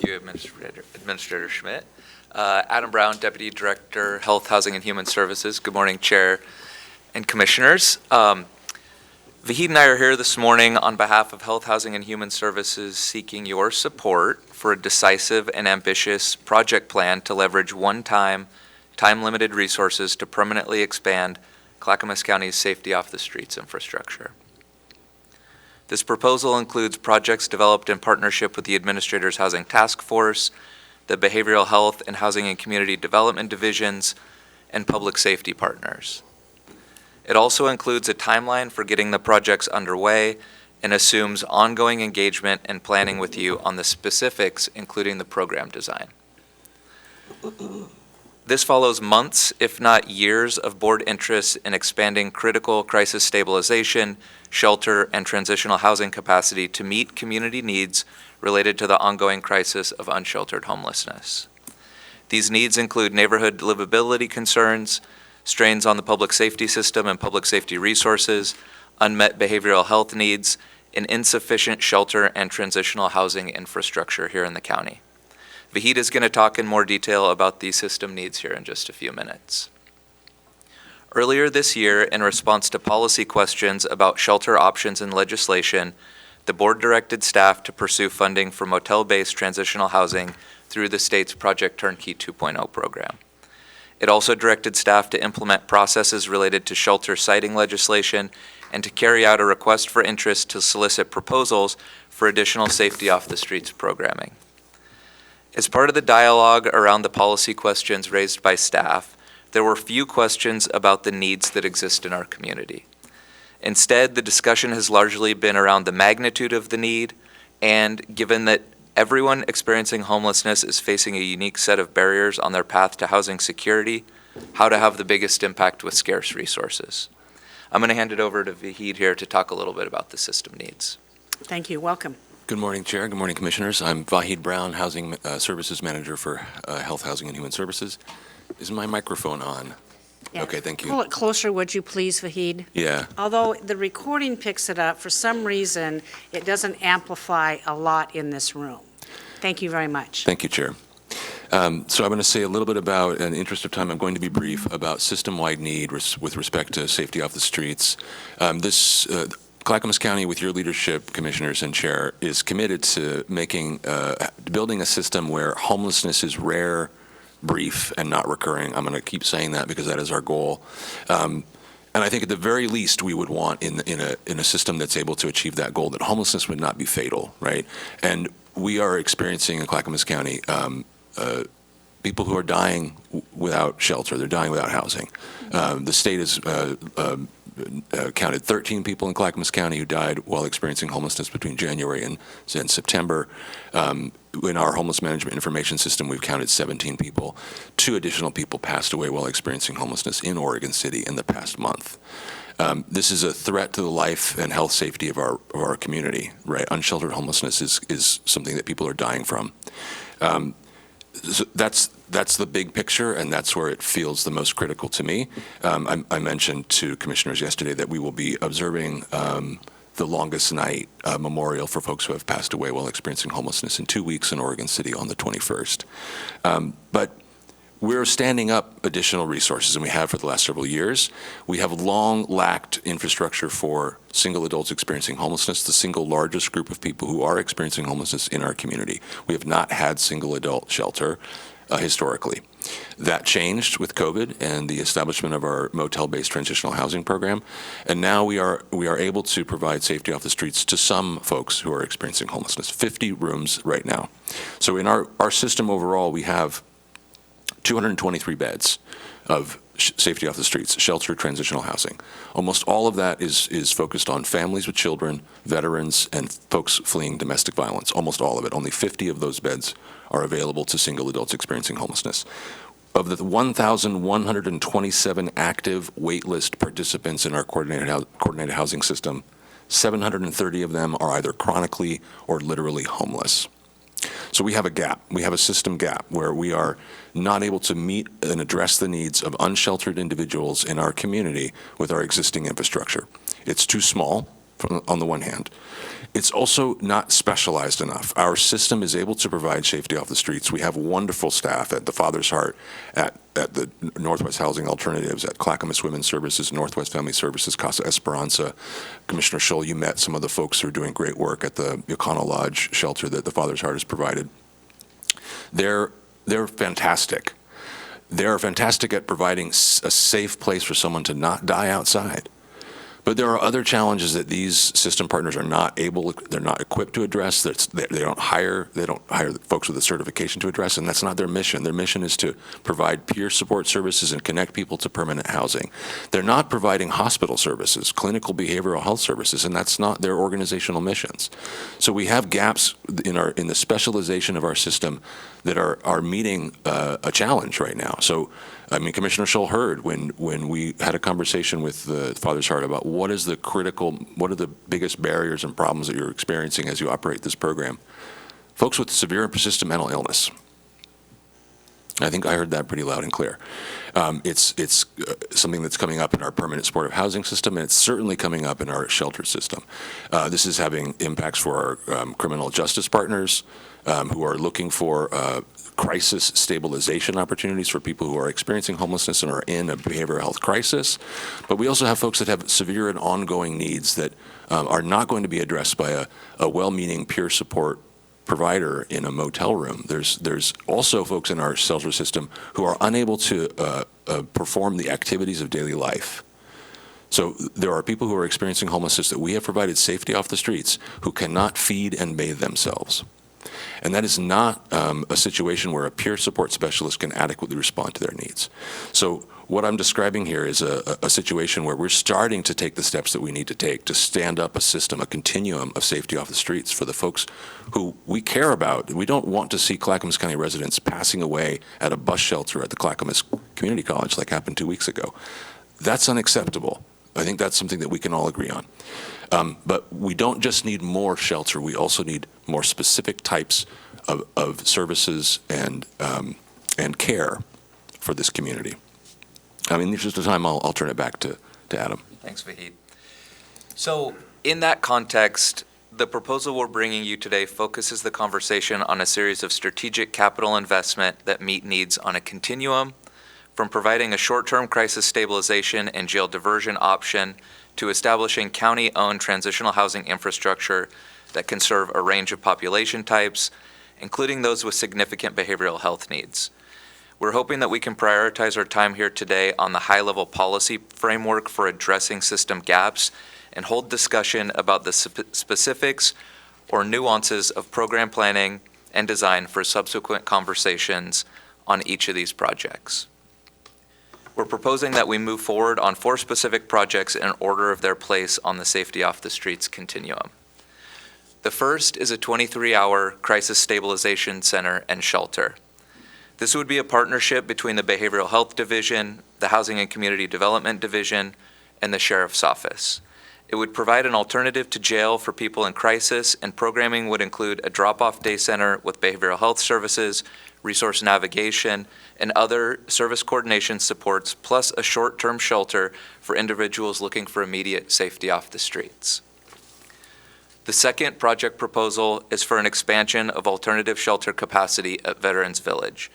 you, Administrator Schmidt. Adam Brown, Deputy Director, Health, Housing, and Human Services. Good morning, Chair and Commissioners. Vahid and I are here this morning on behalf of Health, Housing, and Human Services seeking your support for a decisive and ambitious project plan to leverage one-time, time-limited resources to permanently expand Clackamas County's safety off the streets infrastructure. This proposal includes projects developed in partnership with the Administrator's Housing Task Force, the Behavioral Health and Housing and Community Development Divisions, and public safety partners. It also includes a timeline for getting the projects underway and assumes ongoing engagement and planning with you on the specifics, including the program design. This follows months, if not years, of board interest in expanding critical crisis stabilization, shelter, and transitional housing capacity to meet community needs related to the ongoing crisis of unsheltered homelessness. These needs include neighborhood livability concerns, strains on the public safety system and public safety resources, unmet behavioral health needs, and insufficient shelter and transitional housing infrastructure here in the county. Vahid is going to talk in more detail about these system needs here in just a few minutes. Earlier this year, in response to policy questions about shelter options and legislation, the board directed staff to pursue funding for motel-based transitional housing through the state's Project Turnkey 2.0 program. It also directed staff to implement processes related to shelter siting legislation and to carry out a request for interest to solicit proposals for additional safety off the streets programming. As part of the dialogue around the policy questions raised by staff, there were few questions about the needs that exist in our community. Instead, the discussion has largely been around the magnitude of the need, and given that everyone experiencing homelessness is facing a unique set of barriers on their path to housing security, how to have the biggest impact with scarce resources. I'm going to hand it over to Vahid here to talk a little bit about the system needs. Thank you. Welcome. Good morning, Chair. Good morning, Commissioners. I'm Vahid Brown, Housing Services Manager for Health, Housing, and Human Services. Is my microphone on? Yeah. Okay, thank you. Pull it closer, would you please, Vahid? Yeah. Although the recording picks it up, for some reason, it doesn't amplify a lot in this room. Thank you very much. Thank you, Chair. So I'm going to say a little bit about, in the interest of time, I'm going to be brief about system-wide need with respect to safety off the streets. Clackamas County, with your leadership, Commissioners and Chair, is committed to building a system where homelessness is rare, brief, and not recurring. I'm going to keep saying that because that is our goal. And I think at the very least, we would want in a system that's able to achieve that goal that homelessness would not be fatal, right? And we are experiencing in Clackamas County people who are dying without shelter. They're dying without housing. The state is counted 13 people in Clackamas County who died while experiencing homelessness between January and September. In our homeless management information system, we've counted 17 people. 2 additional people passed away while experiencing homelessness in Oregon City in the past month. This is a threat to the life and health safety of our community, right? Unsheltered homelessness is something that people are dying from. So that's the big picture, and that's where it feels the most critical to me. I mentioned to commissioners yesterday that we will be observing the Longest Night memorial for folks who have passed away while experiencing homelessness in 2 weeks in Oregon City on the 21st. But we're standing up additional resources, and we have for the last several years. We have long lacked infrastructure for single adults experiencing homelessness, the single largest group of people who are experiencing homelessness in our community. We have not had single adult shelter historically. That changed with COVID and the establishment of our motel-based transitional housing program. And now we are able to provide safety off the streets to some folks who are experiencing homelessness, 50 rooms right now. So in our system overall, we have 223 beds of safety off the streets, shelter, transitional housing. Almost all of that is focused on families with children, veterans, and folks fleeing domestic violence. Almost all of it. Only 50 of those beds are available to single adults experiencing homelessness. Of the 1,127 active waitlist participants in our coordinated housing system, 730 of them are either chronically or literally homeless. So we have a gap. We have a system gap where we are not able to meet and address the needs of unsheltered individuals in our community with our existing infrastructure. It's too small, on the one hand. It's also not specialized enough. Our system is able to provide safety off the streets. We have wonderful staff at the Father's Heart, at the Northwest Housing Alternatives, at Clackamas Women's Services, Northwest Family Services, Casa Esperanza. Commissioner Schull, you met some of the folks who are doing great work at the Econo Lodge shelter that the Father's Heart has provided. They're fantastic. They're fantastic at providing a safe place for someone to not die outside. But there are other challenges that these system partners are not they're not equipped to address. They don't hire folks with a certification to address, and that's not their mission. Their mission is to provide peer support services and connect people to permanent housing. They're not providing hospital services, clinical behavioral health services, and that's not their organizational missions. So we have gaps in the specialization of our system that are meeting a challenge right now. So, I mean, Commissioner Schull heard when we had a conversation with the Father's Heart about what are the biggest barriers and problems that you're experiencing as you operate this program. Folks with severe and persistent mental illness. I think I heard that pretty loud and clear. It's something that's coming up in our permanent supportive housing system, and it's certainly coming up in our shelter system. This is having impacts for our criminal justice partners who are looking for crisis stabilization opportunities for people who are experiencing homelessness and are in a behavioral health crisis. But we also have folks that have severe and ongoing needs that are not going to be addressed by a well-meaning peer support provider in a motel room. There's also folks in our shelter system who are unable to perform the activities of daily life. So there are people who are experiencing homelessness that we have provided safety off the streets who cannot feed and bathe themselves. And that is not a situation where a peer support specialist can adequately respond to their needs. So what I'm describing here is a situation where we're starting to take the steps that we need to take to stand up a system, a continuum of safety off the streets for the folks who we care about. We don't want to see Clackamas County residents passing away at a bus shelter at the Clackamas Community College like happened 2 weeks ago. That's unacceptable. I think that's something that we can all agree on. But we don't just need more shelter, we also need more specific types of services and care for this community. I mean, in the interest of time, I'll turn it back to Adam. Thanks, Vahid. So in that context, the proposal we're bringing you today focuses the conversation on a series of strategic capital investment that meet needs on a continuum, from providing a short-term crisis stabilization and jail diversion option to establishing county-owned transitional housing infrastructure that can serve a range of population types, including those with significant behavioral health needs. We're hoping that we can prioritize our time here today on the high-level policy framework for addressing system gaps and hold discussion about the specifics or nuances of program planning and design for subsequent conversations on each of these projects. We're proposing that we move forward on 4 specific projects in order of their place on the safety off the streets continuum. The first is a 23-hour crisis stabilization center and shelter. This would be a partnership between the Behavioral Health Division, the Housing and Community Development Division, and the Sheriff's Office. It would provide an alternative to jail for people in crisis, and programming would include a drop-off day center with behavioral health services, resource navigation, and other service coordination supports, plus a short-term shelter for individuals looking for immediate safety off the streets. The second project proposal is for an expansion of alternative shelter capacity at Veterans Village.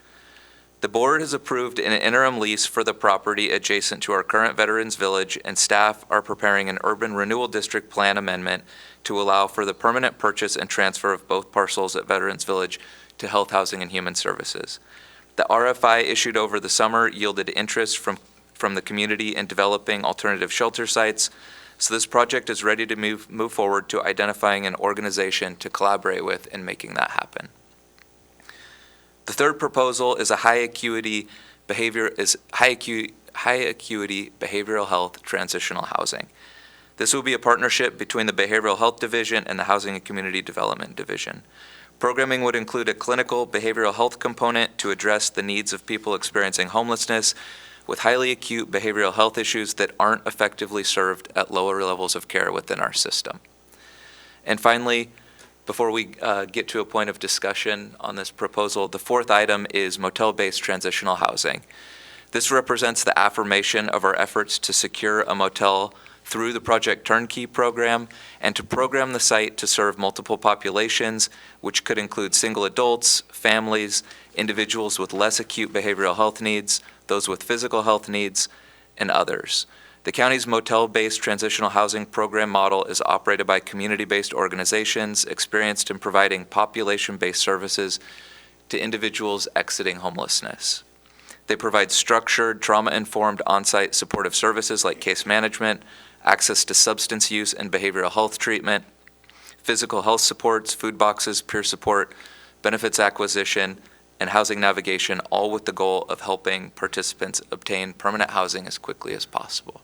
The board has approved an interim lease for the property adjacent to our current Veterans Village, and staff are preparing an urban renewal district plan amendment to allow for the permanent purchase and transfer of both parcels at Veterans Village to Health, Housing, and Human Services. The RFI issued over the summer yielded interest from the community in developing alternative shelter sites, so this project is ready to move forward to identifying an organization to collaborate with in making that happen. The third proposal is a high acuity behavioral health transitional housing. This will be a partnership between the Behavioral Health Division and the Housing and Community Development Division. Programming would include a clinical behavioral health component to address the needs of people experiencing homelessness with highly acute behavioral health issues that aren't effectively served at lower levels of care within our system. And finally, before we get to a point of discussion on this proposal, the fourth item is motel-based transitional housing. This represents the affirmation of our efforts to secure a motel through the Project Turnkey program and to program the site to serve multiple populations, which could include single adults, families, individuals with less acute behavioral health needs, those with physical health needs, and others. The county's motel-based transitional housing program model is operated by community-based organizations experienced in providing population-based services to individuals exiting homelessness. They provide structured, trauma-informed on-site supportive services like case management, access to substance use and behavioral health treatment, physical health supports, food boxes, peer support, benefits acquisition, and housing navigation, all with the goal of helping participants obtain permanent housing as quickly as possible.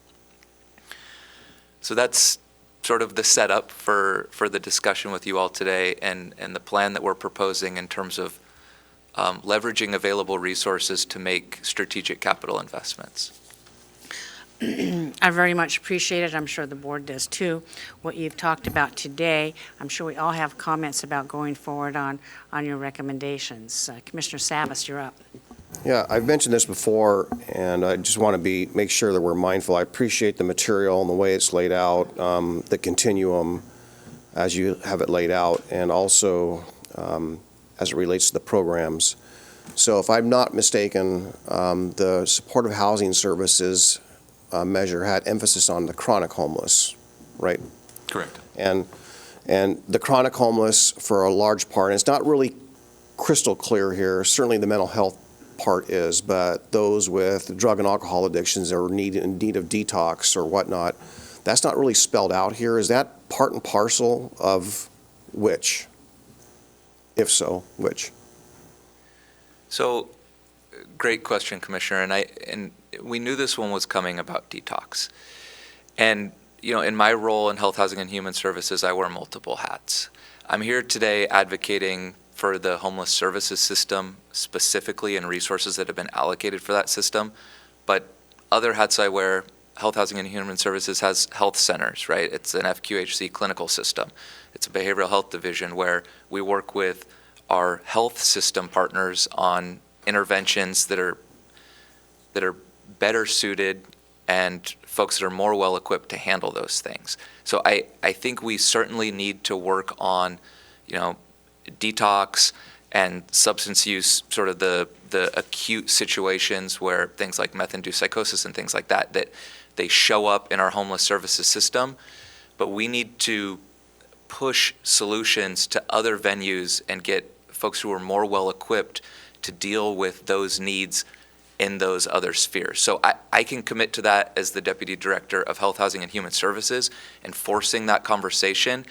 So that's sort of the setup for the discussion with you all today, and the plan that we're proposing in terms of leveraging available resources to make strategic capital investments. I very much appreciate it. I'm sure the board does too. What you've talked about today, I'm sure we all have comments about going forward on your recommendations. Commissioner Savas, you're up. Yeah, I've mentioned this before, and I just want to make sure that we're mindful. I appreciate the material and the way it's laid out, the continuum as you have it laid out, and also as it relates to the programs. So if I'm not mistaken, the supportive housing services measure had emphasis on the chronic homeless, right? Correct. And the chronic homeless, for a large part, and it's not really crystal clear here, certainly the mental health part is, but those with drug and alcohol addictions or in need of detox or whatnot, that's not really spelled out here. Is that part and parcel of which? If so, which? So, great question, Commissioner, and we knew this one was coming about detox. And, you know, in my role in Health, Housing, and Human Services, I wear multiple hats. I'm here today advocating for the homeless services system specifically and resources that have been allocated for that system. But other hats I wear, Health, Housing, and Human Services has health centers, right? It's an FQHC clinical system. It's a behavioral health division where we work with our health system partners on interventions that are better suited and folks that are more well equipped to handle those things. So I think we certainly need to work on, you know, detox and substance use, sort of the acute situations where things like meth-induced psychosis and things like that they show up in our homeless services system. But we need to push solutions to other venues and get folks who are more well equipped to deal with those needs in those other spheres. So I can commit to that as the Deputy Director of Health, Housing, and Human Services and forcing that conversation,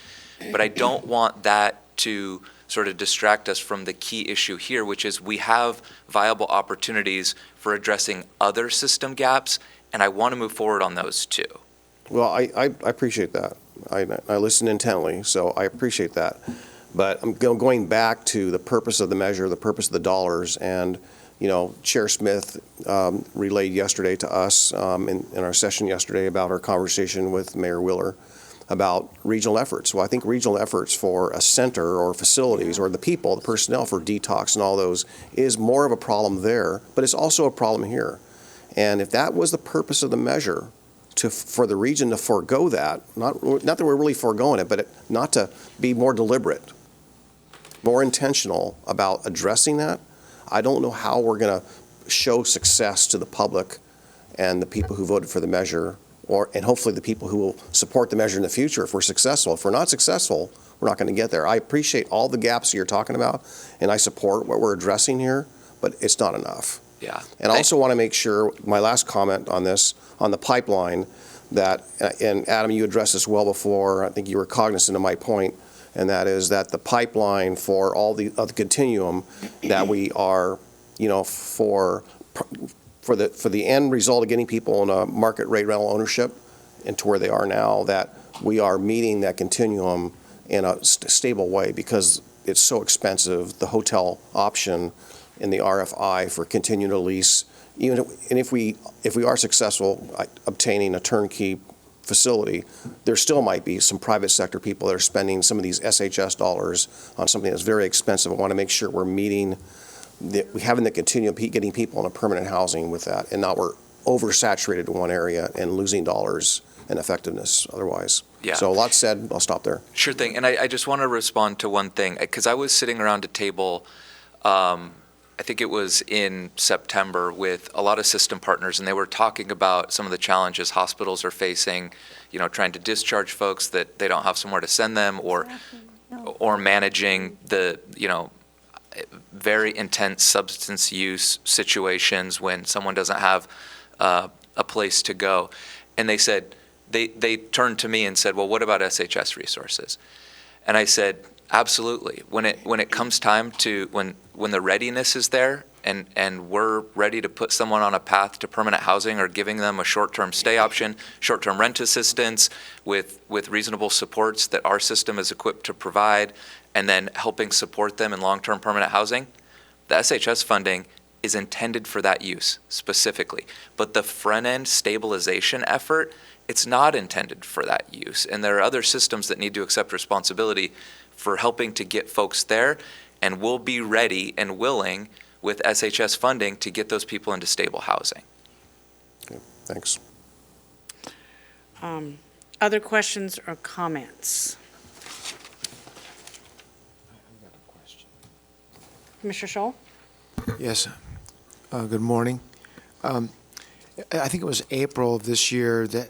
but I don't want that to sort of distract us from the key issue here, which is we have viable opportunities for addressing other system gaps, and I want to move forward on those too. Well, I appreciate that. I listen intently, so I appreciate that. But I'm going back to the purpose of the measure, the purpose of the dollars, and, you know, Chair Smith relayed yesterday to us in our session yesterday about her conversation with Mayor Wheeler about regional efforts. Well, I think regional efforts for a center or facilities or the people, the personnel for detox and all those is more of a problem there, but it's also a problem here. And if that was the purpose of the measure, for the region to forego that, not that we're really foregoing it, but not to be more deliberate, more intentional about addressing that, I don't know how we're going to show success to the public and the people who voted for the measure, and hopefully the people who will support the measure in the future if we're successful. If we're not successful, we're not going to get there. I appreciate all the gaps you're talking about, and I support what we're addressing here, but it's not enough. Yeah. And I also want to make sure, my last comment on this, on the pipeline, that, and Adam, you addressed this well before, I think you were cognizant of my point, and that is that the pipeline for all the continuum that we are, you know, for the end result of getting people in a market rate rental ownership and to where they are now, that we are meeting that continuum in a stable way, because it's so expensive, the hotel option in the RFI for continuing to lease, and if we are successful obtaining a turnkey facility, there still might be some private sector people that are spending some of these SHS dollars on something that's very expensive. I want to make sure we're meeting, having the continuum, getting people in a permanent housing with that, and not we're oversaturated in one area and losing dollars and effectiveness otherwise. Yeah. So a lot said, I'll stop there. Sure thing. And I just want to respond to one thing, because I was sitting around a table, I think it was in September, with a lot of system partners, and they were talking about some of the challenges hospitals are facing, you know, trying to discharge folks that they don't have somewhere to send them, or managing the, you know, very intense substance use situations when someone doesn't have a place to go. And they said, they turned to me and said, well, what about SHS resources? And I said, absolutely. When it comes time to, when the readiness is there and we're ready to put someone on a path to permanent housing, or giving them a short-term stay option, short-term rent assistance with reasonable supports that our system is equipped to provide, and then helping support them in long-term permanent housing, the SHS funding is intended for that use specifically. But the front-end stabilization effort, it's not intended for that use. And there are other systems that need to accept responsibility for helping to get folks there, and we'll be ready and willing with SHS funding to get those people into stable housing. Okay, thanks. Other questions or comments? Commissioner Scholl? Yes. Good morning. I think it was April of this year that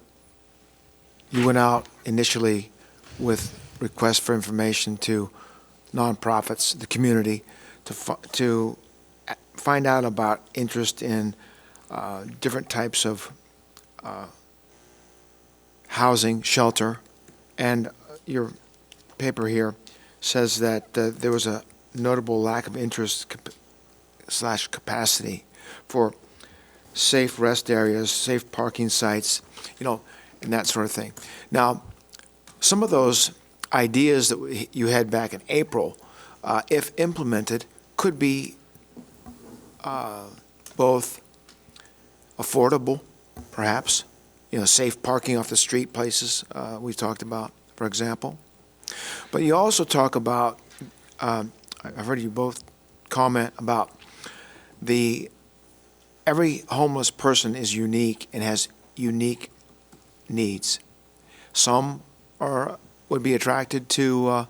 you went out initially with requests for information to nonprofits, the community, to find out about interest in different types of housing, shelter, and your paper here says that there was a notable lack of interest / capacity for safe rest areas, safe parking sites, you know, and that sort of thing. Now, some of those ideas that you had back in April, if implemented, could be both affordable, perhaps, you know, safe parking off the street places we talked about, for example. But you also talk about, I've heard you both comment about every homeless person is unique and has unique needs. Some would be attracted to a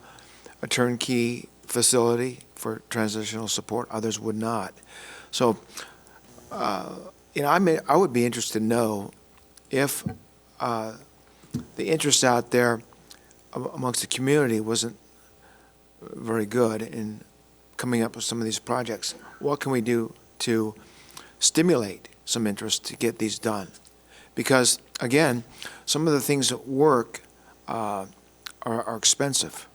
turnkey facility for transitional support, others would not. So, you know, I would be interested to know if the interest out there amongst the community wasn't very good in coming up with some of these projects. What can we do to stimulate some interest to get these done? Because, again, some of the things that work are expensive.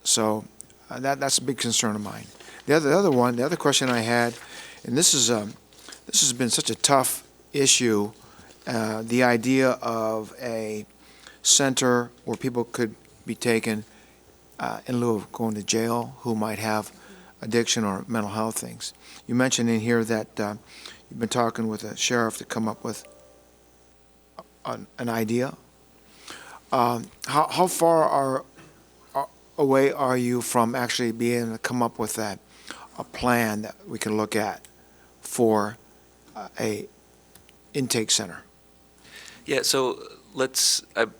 That's a big concern of mine. The other question I had, and this has been such a tough issue, the idea of a center where people could be taken in lieu of going to jail who might have addiction or mental health things. You mentioned in here that you've been talking with the sheriff to come up with an idea. How far away are you from actually being able to come up with a plan that we can look at for a intake center? Yeah, so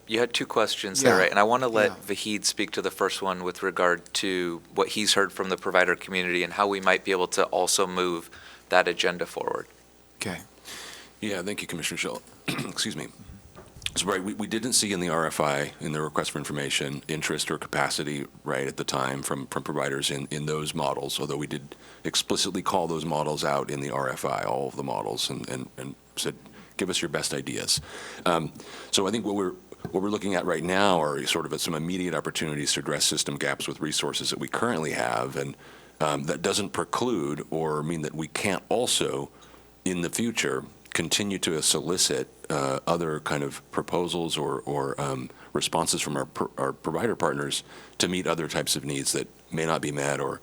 you had two questions there, Yeah. right? And I want to let Yeah. Vahid speak to the first one with regard to what he's heard from the provider community and how we might be able to also move that agenda forward. Okay. Yeah, thank you, Commissioner Schill. Excuse me. So, right, we didn't see in the RFI, in the request for information, interest or capacity, right, at the time from providers in those models, although we did explicitly call those models out in the RFI, all of the models, and said, give us your best ideas. So I think what we're looking at right now are sort of some immediate opportunities to address system gaps with resources that we currently have, and that doesn't preclude or mean that we can't also, in the future, continue to solicit other kind of proposals or responses from our provider partners to meet other types of needs that may not be met, or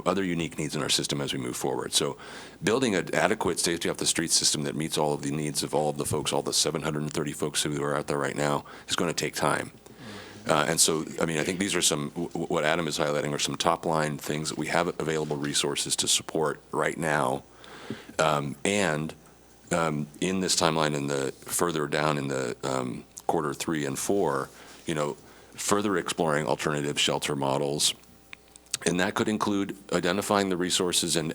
other unique needs in our system as we move forward. So building an adequate safety off the street system that meets all of the needs of all of the folks, all the 730 folks who are out there right now, is going to take time. And so, I think these are what Adam is highlighting are some top line things that we have available resources to support right now. And in this timeline, further down in the quarter 3 and 4, further exploring alternative shelter models. And that could include identifying the resources and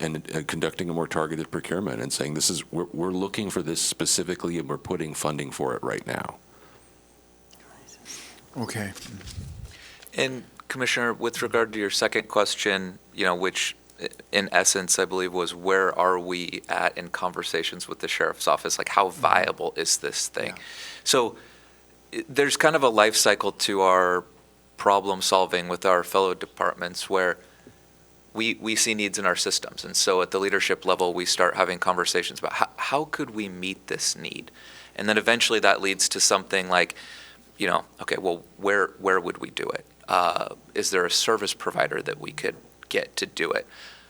conducting a more targeted procurement and saying, we're looking for this specifically and we're putting funding for it right now. Okay. And Commissioner, with regard to your second question, which in essence, I believe was where are we at in conversations with the sheriff's office? Like, how viable is this thing? Yeah. So there's kind of a life cycle to our problem solving with our fellow departments where we see needs in our systems. And so at the leadership level, we start having conversations about how could we meet this need? And then eventually that leads to something like, okay, well, where would we do it? Is there a service provider that we could get to do it?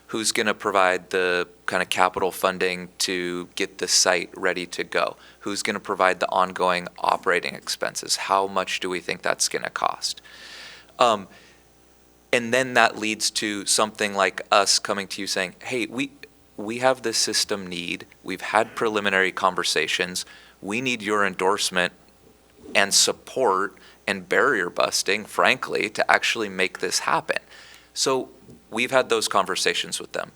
Who's going to provide the kind of capital funding to get the site ready to go? Who's going to provide the ongoing operating expenses? How much do we think that's going to cost? And then that leads to something like us coming to you saying, hey, we have this system need. We've had preliminary conversations. We need your endorsement and support and barrier busting, frankly, to actually make this happen. So we've had those conversations with them.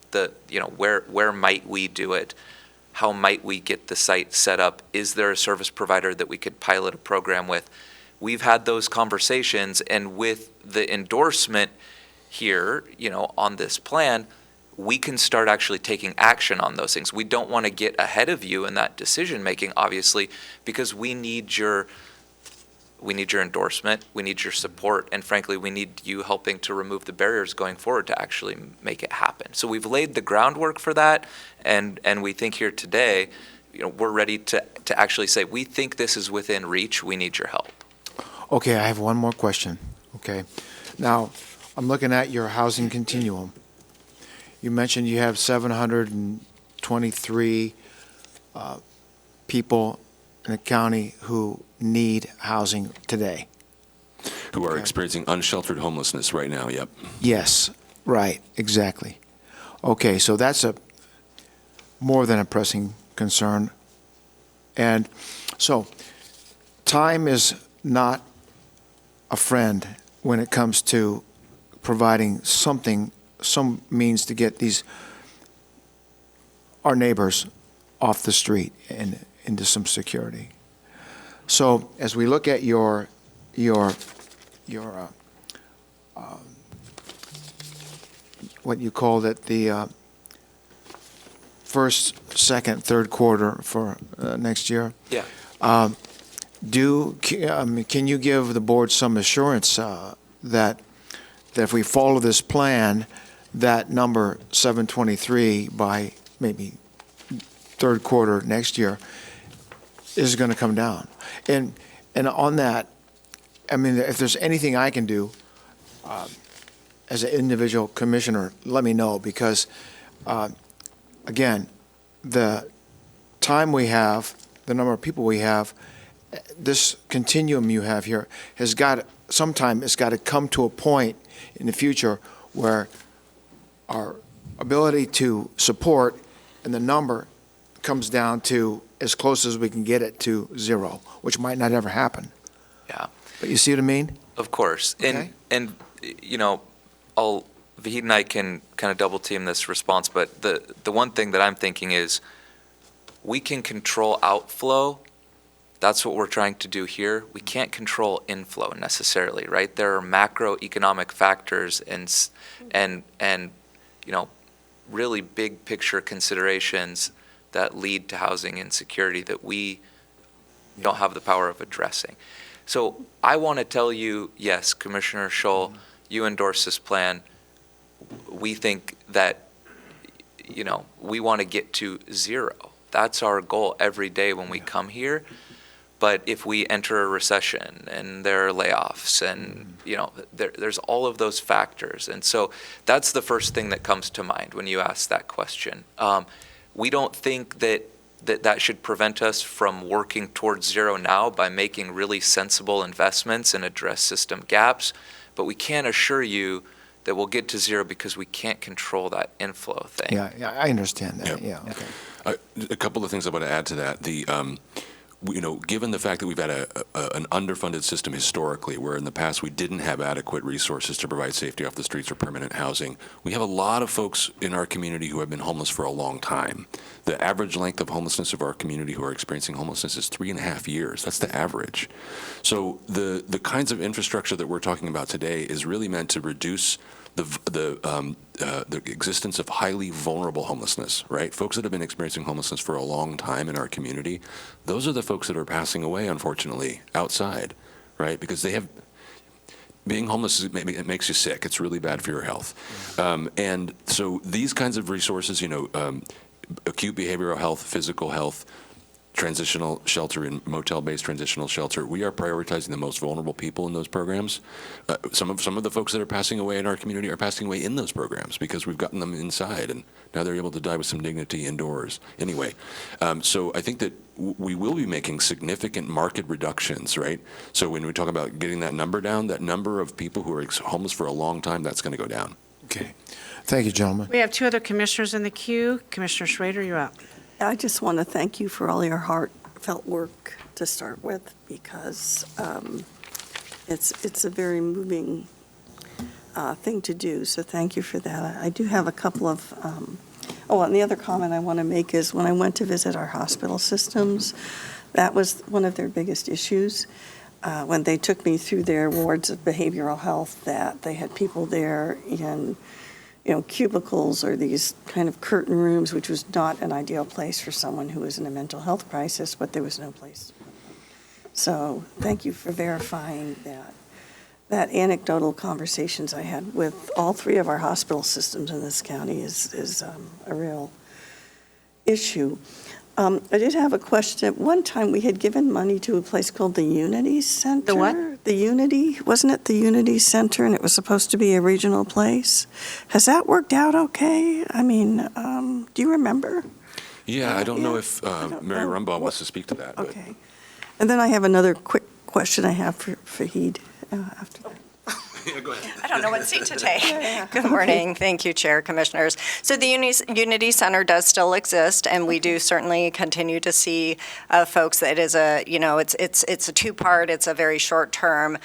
Where might we do it? How might we get the site set up? Is there a service provider that we could pilot a program with? We've had those conversations, and with the endorsement here, on this plan, we can start actually taking action on those things. We don't want to get ahead of you in that decision making, obviously, because we need your endorsement, we need your support, and frankly, we need you helping to remove the barriers going forward to actually make it happen. So we've laid the groundwork for that, and we think here today, we're ready to actually say, we think this is within reach, we need your help. Okay, I have one more question. Okay. Now, I'm looking at your housing continuum. You mentioned you have 723 people in the county who need housing today. Who are experiencing unsheltered homelessness right now, yep. Yes, right, exactly. Okay, so that's more than a pressing concern. And so, time is not a friend when it comes to providing some means to get our neighbors off the street and into some security. So as we look at your what you called it, the first, second, third quarter for next year. Yeah. Can you give the board some assurance that that if we follow this plan, that number 723 by maybe third quarter next year is going to come down. And on that, I mean, if there's anything I can do as an individual commissioner, let me know, because, again, the time we have, the number of people we have, this continuum you have here has got, sometime it's got to come to a point in the future where our ability to support and the number comes down to as close as we can get it to zero, which might not ever happen. Yeah. But you see what I mean? Of course. Okay. And you know, Vahid and I can kind of double team this response, but the one thing that I'm thinking is we can control outflow. That's what we're trying to do here. We can't control inflow necessarily, right? There are macroeconomic factors and you know, really big picture considerations that lead to housing insecurity that we don't have the power of addressing. So I want to tell you, yes, Commissioner Scholl, you endorse this plan. We think that, you know, we want to get to zero. That's our goal every day when we come here. But if we enter a recession and there are layoffs and, you know, there's all of those factors. And so that's the first thing that comes to mind when you ask that question. We don't think that should prevent us from working towards zero now by making really sensible investments and address system gaps. But we can't assure you that we'll get to zero because we can't control that inflow thing. Yeah, I understand that, yeah, okay. A couple of things I want to add to that. You know, given the fact that we've had an underfunded system historically, where in the past we didn't have adequate resources to provide safety off the streets or permanent housing, we have a lot of folks in our community who have been homeless for a long time. The average length of homelessness of our community who are experiencing homelessness is 3.5 years. That's the average. So the kinds of infrastructure that we're talking about today is really meant to reduce the existence of highly vulnerable homelessness, right? Folks that have been experiencing homelessness for a long time in our community, those are the folks that are passing away, unfortunately, outside, right? Because being homeless, it makes you sick. It's really bad for your health. And so these kinds of resources, you know, acute behavioral health, physical health, transitional shelter and motel-based transitional shelter, we are prioritizing the most vulnerable people in those programs. Some of the folks that are passing away in our community are passing away in those programs because we've gotten them inside, and now they're able to die with some dignity indoors. Anyway, so I think that we will be making significant market reductions, right? So when we talk about getting that number down, that number of people who are homeless for a long time, that's going to go down. Okay. Thank you, gentlemen. We have two other commissioners in the queue. Commissioner Schrader, you're up. I just want to thank you for all your heartfelt work to start with, because it's a very moving thing to do, so thank you for that. I do have a couple of, and the other comment I want to make is when I went to visit our hospital systems, that was one of their biggest issues. When they took me through their wards of behavioral health, that they had people there in cubicles or these kind of curtain rooms, which was not an ideal place for someone who was in a mental health crisis, but there was no place. So thank you for verifying that. That anecdotal conversations I had with all three of our hospital systems in this county is a real issue. I did have a question. At one time, we had given money to a place called the Unity Center. The what? The Unity, wasn't it the Unity Center, and it was supposed to be a regional place? Has that worked out okay? I mean, do you remember? Yeah, I don't know if don't Mary know. Rumbaugh wants to speak to that. But. Okay. And then I have another quick question I have for Fahid after that. I don't know what seat to take. Good morning. Thank you, Chair, Commissioners. So the Unity Center does still exist, and we do certainly continue to see folks that it is it's a two-part, it's a very short-term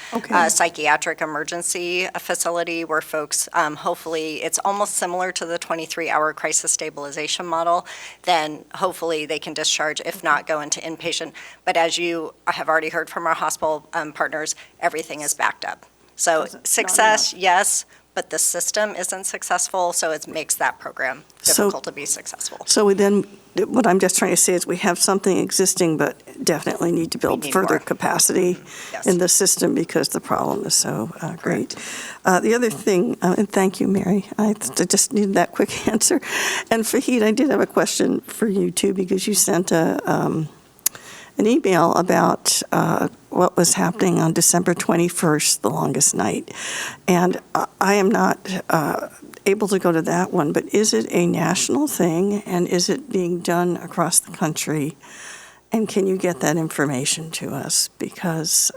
psychiatric emergency facility where folks, hopefully, it's almost similar to the 23-hour crisis stabilization model. Then hopefully they can discharge, if not go into inpatient. But as you have already heard from our hospital partners, everything is backed up. So success, yes, but the system isn't successful, so it makes that program So- difficult to be successful. So we then, what I'm just trying to say is we have something existing, but definitely need to build need further more. capacity Yes. in the system because the problem is so great. The other thing, and thank you, Mary, I just needed that quick answer. And Fahid, I did have a question for you too, because you sent an email about what was happening on December 21st, the longest night. And I am not able to go to that one, but is it a national thing, and is it being done across the country? And can you get that information to us? Because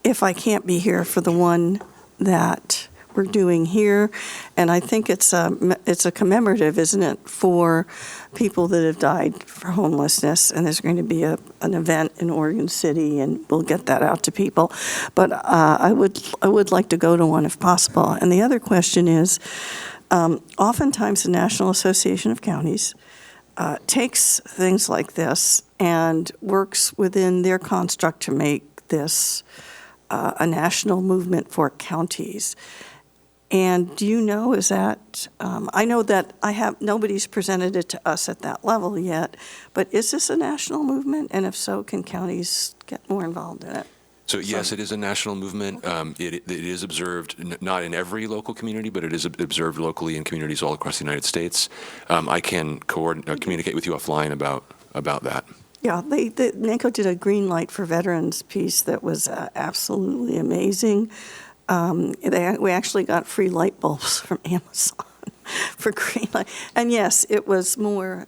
if I can't be here for the one that we're doing here, and I think it's a commemorative, isn't it, for people that have died for homelessness, and there's going to be an event in Oregon City, and we'll get that out to people. But I would like to go to one if possible. And the other question is, oftentimes the National Association of Counties takes things like this and works within their construct to make this a national movement for counties. And do you know, is that, I know that nobody's presented it to us at that level yet, but is this a national movement? And if so, can counties get more involved in it? So yes, it is a national movement. It is observed, not in every local community, but it is observed locally in communities all across the United States. I can communicate with you offline about that. Yeah, NACO did a green light for veterans piece that was absolutely amazing. We actually got free light bulbs from Amazon for green light. And yes, it was more,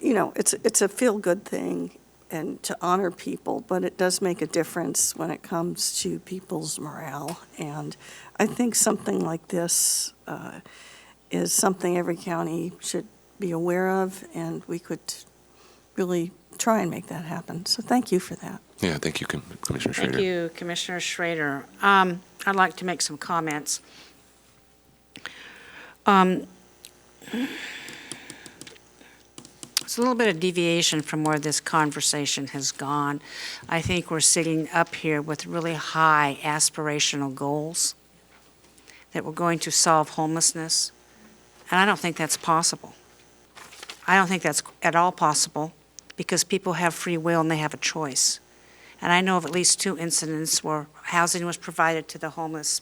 it's a feel-good thing and to honor people, but it does make a difference when it comes to people's morale. And I think something like this is something every county should be aware of, and we could really try and make that happen. So thank you for that. Yeah, thank you, Commissioner Schrader. Thank you, Commissioner Schrader. I'd like to make some comments. It's a little bit of deviation from where this conversation has gone. I think we're sitting up here with really high aspirational goals that we're going to solve homelessness, and I don't think that's possible. I don't think that's at all possible because people have free will and they have a choice. And I know of at least 2 incidents where housing was provided to the homeless,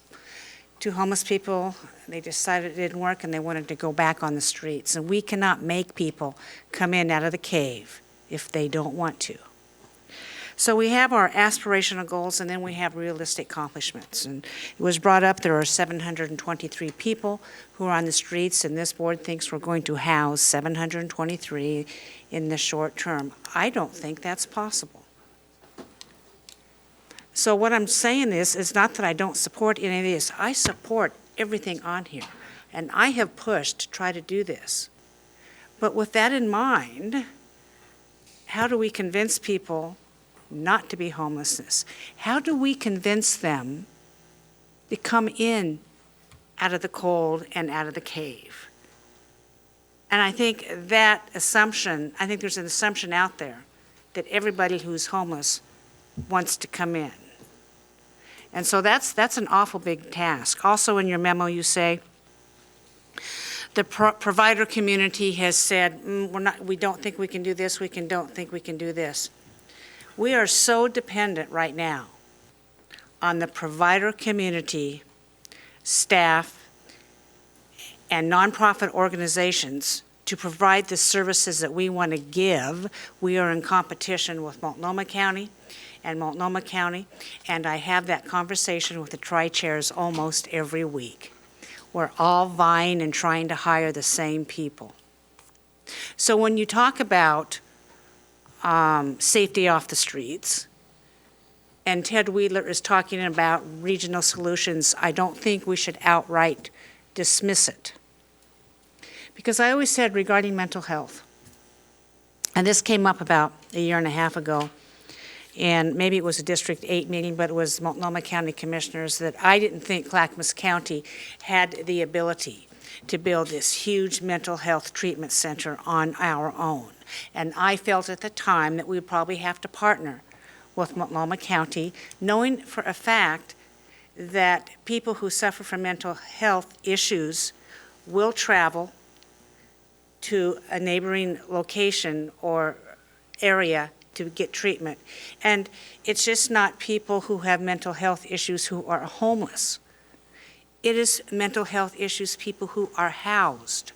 to homeless people. They decided it didn't work and they wanted to go back on the streets. And we cannot make people come in out of the cave if they don't want to. So we have our aspirational goals and then we have realistic accomplishments. And it was brought up there are 723 people who are on the streets, and this board thinks we're going to house 723 in the short term. I don't think that's possible. So what I'm saying is not that I don't support any of this. I support everything on here, and I have pushed to try to do this. But with that in mind, how do we convince people not to be homelessness? How do we convince them to come in out of the cold and out of the cave? And I think that assumption, I think there's an assumption out there that everybody who's homeless wants to come in. And so that's an awful big task. Also in your memo, you say, the provider community has said, we don't think we can do this, don't think we can do this. We are so dependent right now on the provider community, staff, and nonprofit organizations to provide the services that we want to give. We are in competition with Multnomah County, and I have that conversation with the tri-chairs almost every week. We're all vying and trying to hire the same people. So when you talk about safety off the streets, and Ted Wheeler is talking about regional solutions, I don't think we should outright dismiss it. Because I always said regarding mental health, and this came up about a year and a half ago, and maybe it was a District 8 meeting, but it was Multnomah County Commissioners, that I didn't think Clackamas County had the ability to build this huge mental health treatment center on our own. And I felt at the time that we would probably have to partner with Multnomah County, knowing for a fact that people who suffer from mental health issues will travel to a neighboring location or area to get treatment. And it's just not people who have mental health issues who are homeless. It is mental health issues, people who are housed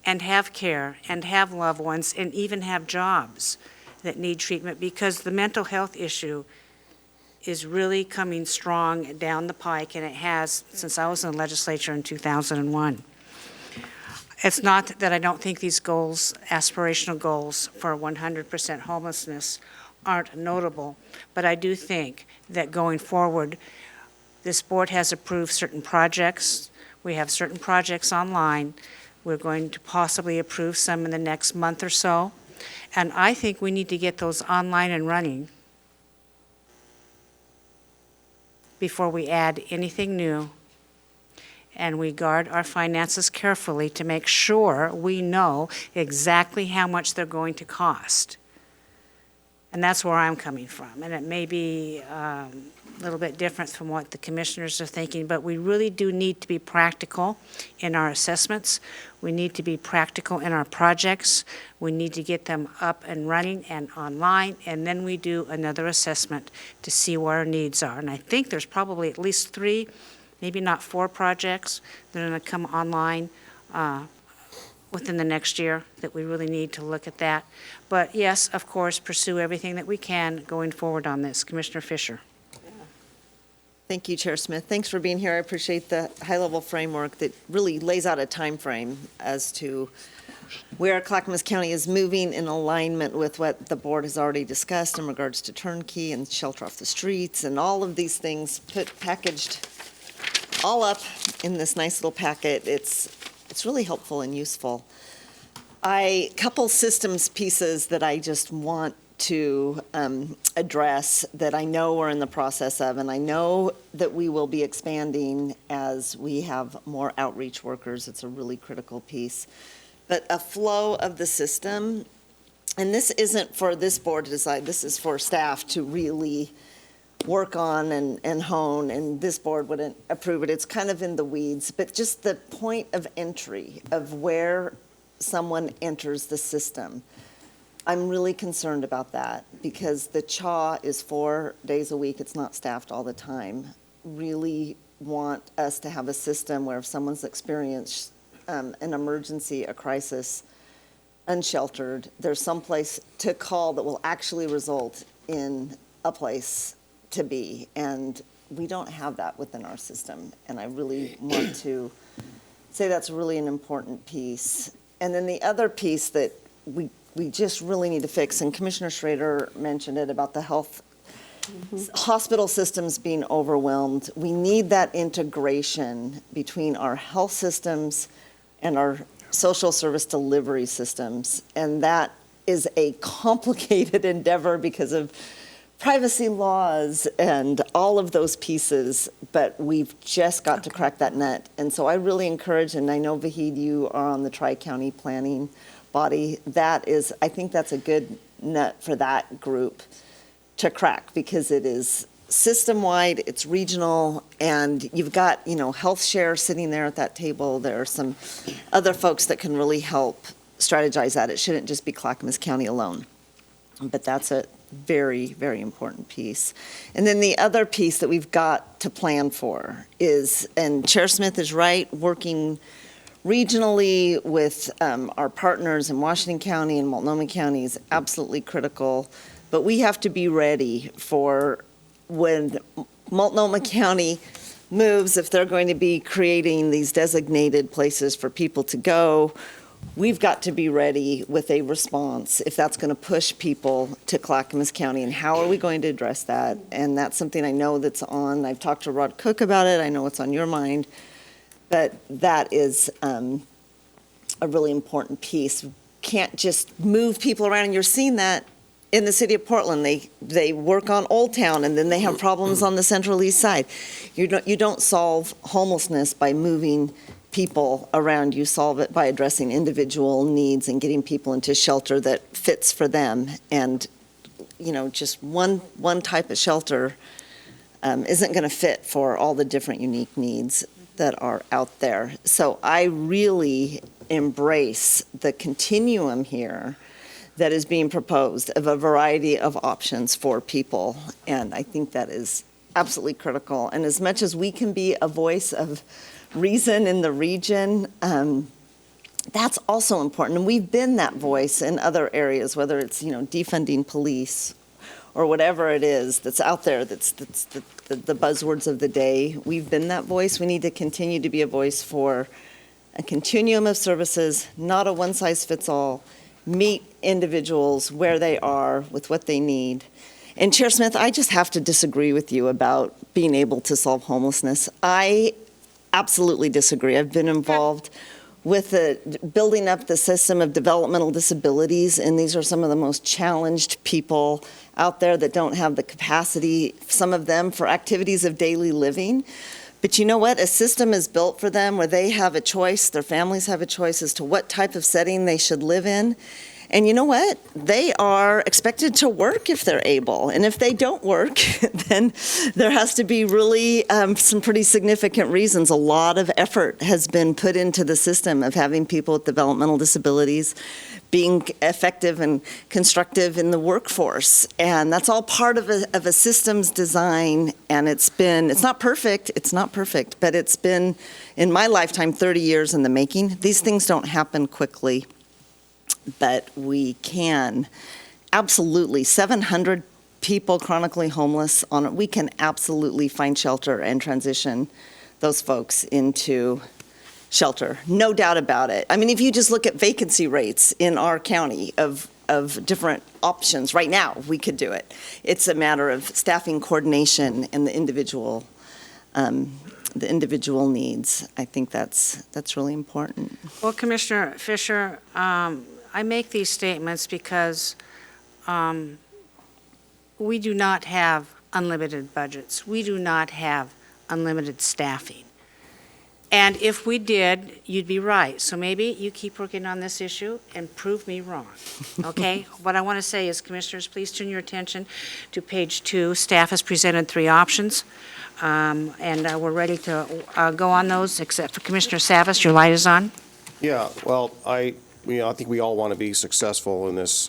and have care and have loved ones and even have jobs that need treatment, because the mental health issue is really coming strong down the pike, and it has since I was in the legislature in 2001. It's not that I don't think these goals, aspirational goals for 100% homelessness, aren't notable, but I do think that going forward, this board has approved certain projects. We have certain projects online. We're going to possibly approve some in the next month or so. And I think we need to get those online and running before we add anything new. And we guard our finances carefully to make sure we know exactly how much they're going to cost. And that's where I'm coming from. And it may be a little bit different from what the commissioners are thinking, but we really do need to be practical in our assessments. We need to be practical in our projects. We need to get them up and running and online, and then we do another assessment to see where our needs are. And I think there's probably at least 3, maybe not 4 projects that are going to come online within the next year that we really need to look at that. But yes, of course, pursue everything that we can going forward on this. Commissioner Fisher. Thank you, Chair Smith. Thanks for being here. I appreciate the high-level framework that really lays out a time frame as to where Clackamas County is moving in alignment with what the board has already discussed in regards to turnkey and shelter off the streets and all of these things packaged all up in this nice little packet. It's really helpful and useful. Couple systems pieces that I just want to address that I know we're in the process of, and I know that we will be expanding as we have more outreach workers. It's a really critical piece. But a flow of the system, and this isn't for this board to decide, this is for staff to really work on and hone, and this board wouldn't approve it. It's kind of in the weeds, but just the point of entry of where someone enters the system. I'm really concerned about that because the CHA is 4 days a week. It's not staffed all the time. Really want us to have a system where if someone's experienced an emergency, a crisis, unsheltered, there's some place to call that will actually result in a place to be. And we don't have that within our system. And I really want to say that's really an important piece. And then the other piece that we just really need to fix, and Commissioner Schrader mentioned it about the health hospital systems being overwhelmed. We need that integration between our health systems and our social service delivery systems. And that is a complicated endeavor because of privacy laws and all of those pieces, but we've just got to crack that nut. And so I really encourage, and I know, Vahid, you are on the Tri-County Planning Body. I think that's a good nut for that group to crack because it is system-wide, it's regional, and you've got, Health Share sitting there at that table. There are some other folks that can really help strategize that. It shouldn't just be Clackamas County alone. But that's a very, very important piece. And then the other piece that we've got to plan for is, and Chair Smith is right, working regionally with our partners in Washington County and Multnomah County is absolutely critical. But we have to be ready for when Multnomah County moves, if they're going to be creating these designated places for people to go, we've got to be ready with a response if that's going to push people to Clackamas County. And how are we going to address that? And that's something I know that's on. I've talked to Rod Cook about it. I know it's on your mind. But that is a really important piece. Can't just move people around. And you're seeing that in the city of Portland. They work on Old Town, and then they have problems on the Central East Side. You don't solve homelessness by moving people around. You solve it by addressing individual needs and getting people into shelter that fits for them. And, just one type of shelter isn't going to fit for all the different unique needs that are out there. So I really embrace the continuum here that is being proposed of a variety of options for people. And I think that is absolutely critical. And as much as we can be a voice of reason in the region, that's also important. And we've been that voice in other areas, whether it's, defunding police or whatever it is that's out there, that's the buzzwords of the day. We've been that voice. We need to continue to be a voice for a continuum of services, not a one-size-fits-all, meet individuals where they are with what they need. And Chair Smith, I just have to disagree with you about being able to solve homelessness. I absolutely disagree. I've been involved with building up the system of developmental disabilities, and these are some of the most challenged people out there that don't have the capacity, some of them, for activities of daily living. But you know what? A system is built for them where they have a choice, their families have a choice as to what type of setting they should live in. And you know what? They are expected to work if they're able. And if they don't work, then there has to be really some pretty significant reasons. A lot of effort has been put into the system of having people with developmental disabilities being effective and constructive in the workforce. And that's all part of a systems design. And it's not perfect, but it's been, in my lifetime, 30 years in the making. These things don't happen quickly. But we can absolutely, 700 people chronically homeless we can absolutely find shelter and transition those folks into shelter. No doubt about it. I mean, if you just look at vacancy rates in our county of different options, right now, we could do it. It's a matter of staffing coordination and the individual needs. I think that's really important. Well, Commissioner Fisher, I make these statements because we do not have unlimited budgets. We do not have unlimited staffing. And if we did, you'd be right. So maybe you keep working on this issue and prove me wrong, okay? What I want to say is, Commissioners, please turn your attention to page 2. Staff has presented 3 options, and we're ready to go on those, except for Commissioner Savas, your light is on. Yeah, well, I think we all want to be successful in this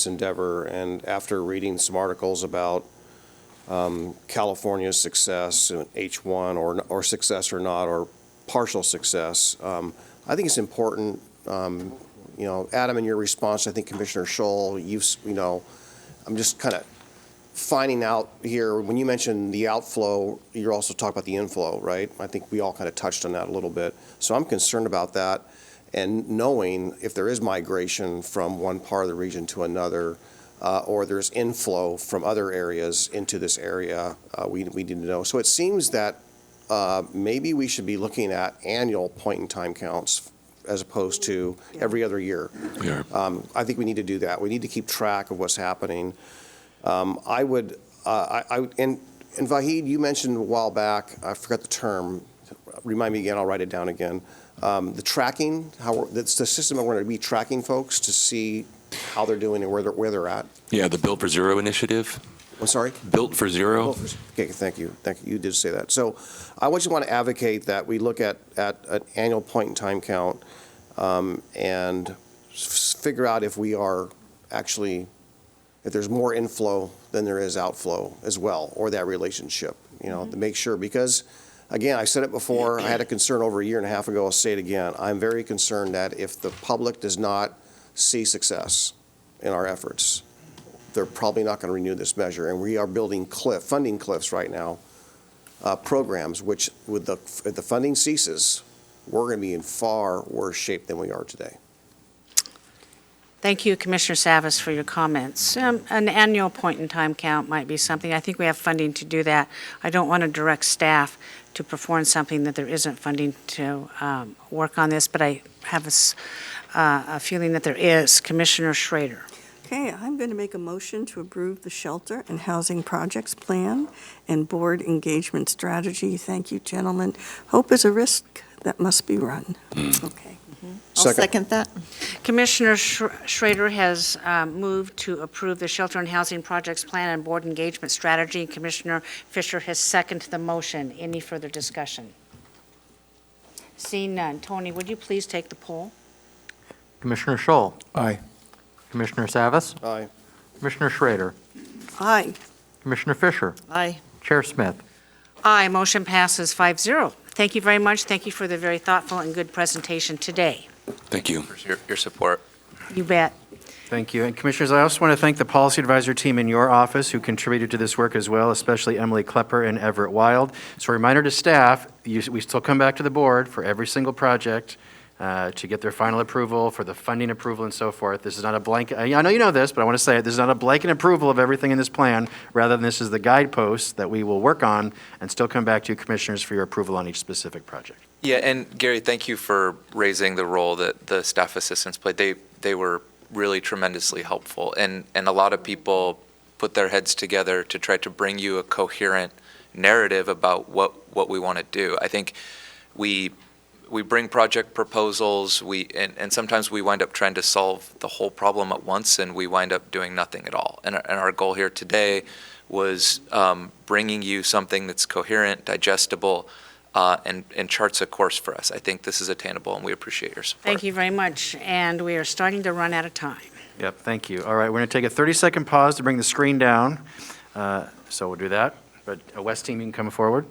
endeavor. And after reading some articles about California's success, H1 or success or not, or partial success, I think it's important. Adam, in your response, I think Commissioner Scholl, I'm just kind of finding out here, when you mentioned the outflow, you're also talking about the inflow, right? I think we all kind of touched on that a little bit. So I'm concerned about that. And knowing if there is migration from one part of the region to another, or there's inflow from other areas into this area, we need to know. So it seems that maybe we should be looking at annual point-in-time counts as opposed to every other year. Yeah. I think we need to do that. We need to keep track of what's happening. And Vahid, you mentioned a while back, I forgot the term, remind me again, I'll write it down again. The tracking, that's the system that we're going to be tracking folks to see how they're doing and where they're at. Yeah, the Built for Zero initiative. I'm sorry? Built for Zero. Okay, thank you. You did say that. So I just want to advocate that we look at an annual point-in-time count and figure out if we are actually, if there's more inflow than there is outflow as well, or that relationship, to make sure. Because, again, I said it before, I had a concern over a year and a half ago, I'll say it again. I'm very concerned that if the public does not see success in our efforts, they're probably not going to renew this measure. And we are building funding cliffs right now, programs, which if the funding ceases, we're going to be in far worse shape than we are today. Thank you, Commissioner Savas, for your comments. An annual point-in-time count might be something. I think we have funding to do that. I don't want to direct staff to perform something that there isn't funding to work on this, but I have a feeling that there is. Commissioner Schrader. Okay, I'm going to make a motion to approve the shelter and housing projects plan and board engagement strategy. Thank you, gentlemen. Hope is a risk that must be run. Okay. I'll second that. Commissioner Schrader has moved to approve the Shelter and Housing Projects Plan and Board Engagement Strategy. Commissioner Fisher has seconded the motion. Any further discussion? Seeing none. Tony, would you please take the poll? Commissioner Scholl, Aye. Commissioner Savas, Aye. Commissioner Schrader, Aye. Commissioner Fisher, Aye. Chair Smith. Aye, motion passes 5-0. Thank you very much. Thank you for the very thoughtful and good presentation today. Thank you. For your support. You bet. Thank you. And Commissioners, I also want to thank the Policy Advisor team in your office who contributed to this work as well, especially Emily Klepper and Everett Wild. So a reminder to staff, we still come back to the board for every single project to get their final approval, for the funding approval and so forth. This is not a blanket, I know you know this, but I want to say it, this is not a blanket approval of everything in this plan. Rather than this is the guideposts that we will work on and still come back to you, Commissioners, for your approval on each specific project. Yeah, and Gary, thank you for raising the role that the staff assistants played. They were really tremendously helpful, and a lot of people put their heads together to try to bring you a coherent narrative about what we want to do. I think we bring project proposals, and sometimes we wind up trying to solve the whole problem at once, and we wind up doing nothing at all. And our goal here today was bringing you something that's coherent, digestible, and charts a course for us. I think this is attainable, and we appreciate your support. Thank you very much. And we are starting to run out of time. Yep, thank you. All right, we're going to take a 30-second pause to bring the screen down. So we'll do that. But West team, you can come forward.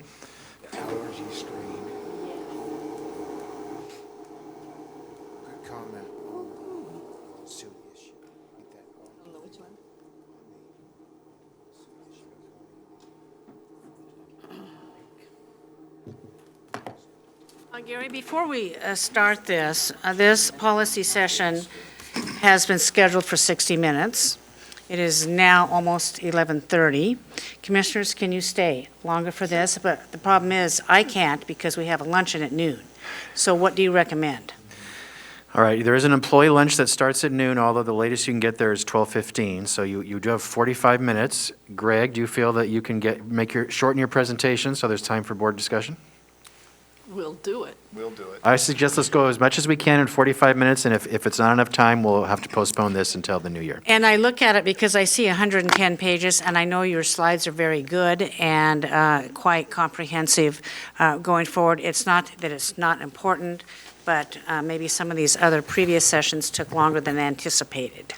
Gary, before we start this, this policy session has been scheduled for 60 minutes. It is now almost 11:30. Commissioners, can you stay longer for this? But the problem is, I can't because we have a luncheon at noon. So what do you recommend? All right, there is an employee lunch that starts at noon, although the latest you can get there is 12:15. So you do have 45 minutes. Greg, do you feel that you can shorten your presentation so there's time for board discussion? We'll do it. I suggest let's go as much as we can in 45 minutes, and if it's not enough time, we'll have to postpone this until the new year. And I look at it because I see 110 pages, and I know your slides are very good and quite comprehensive going forward. It's not that it's not important, but maybe some of these other previous sessions took longer than anticipated.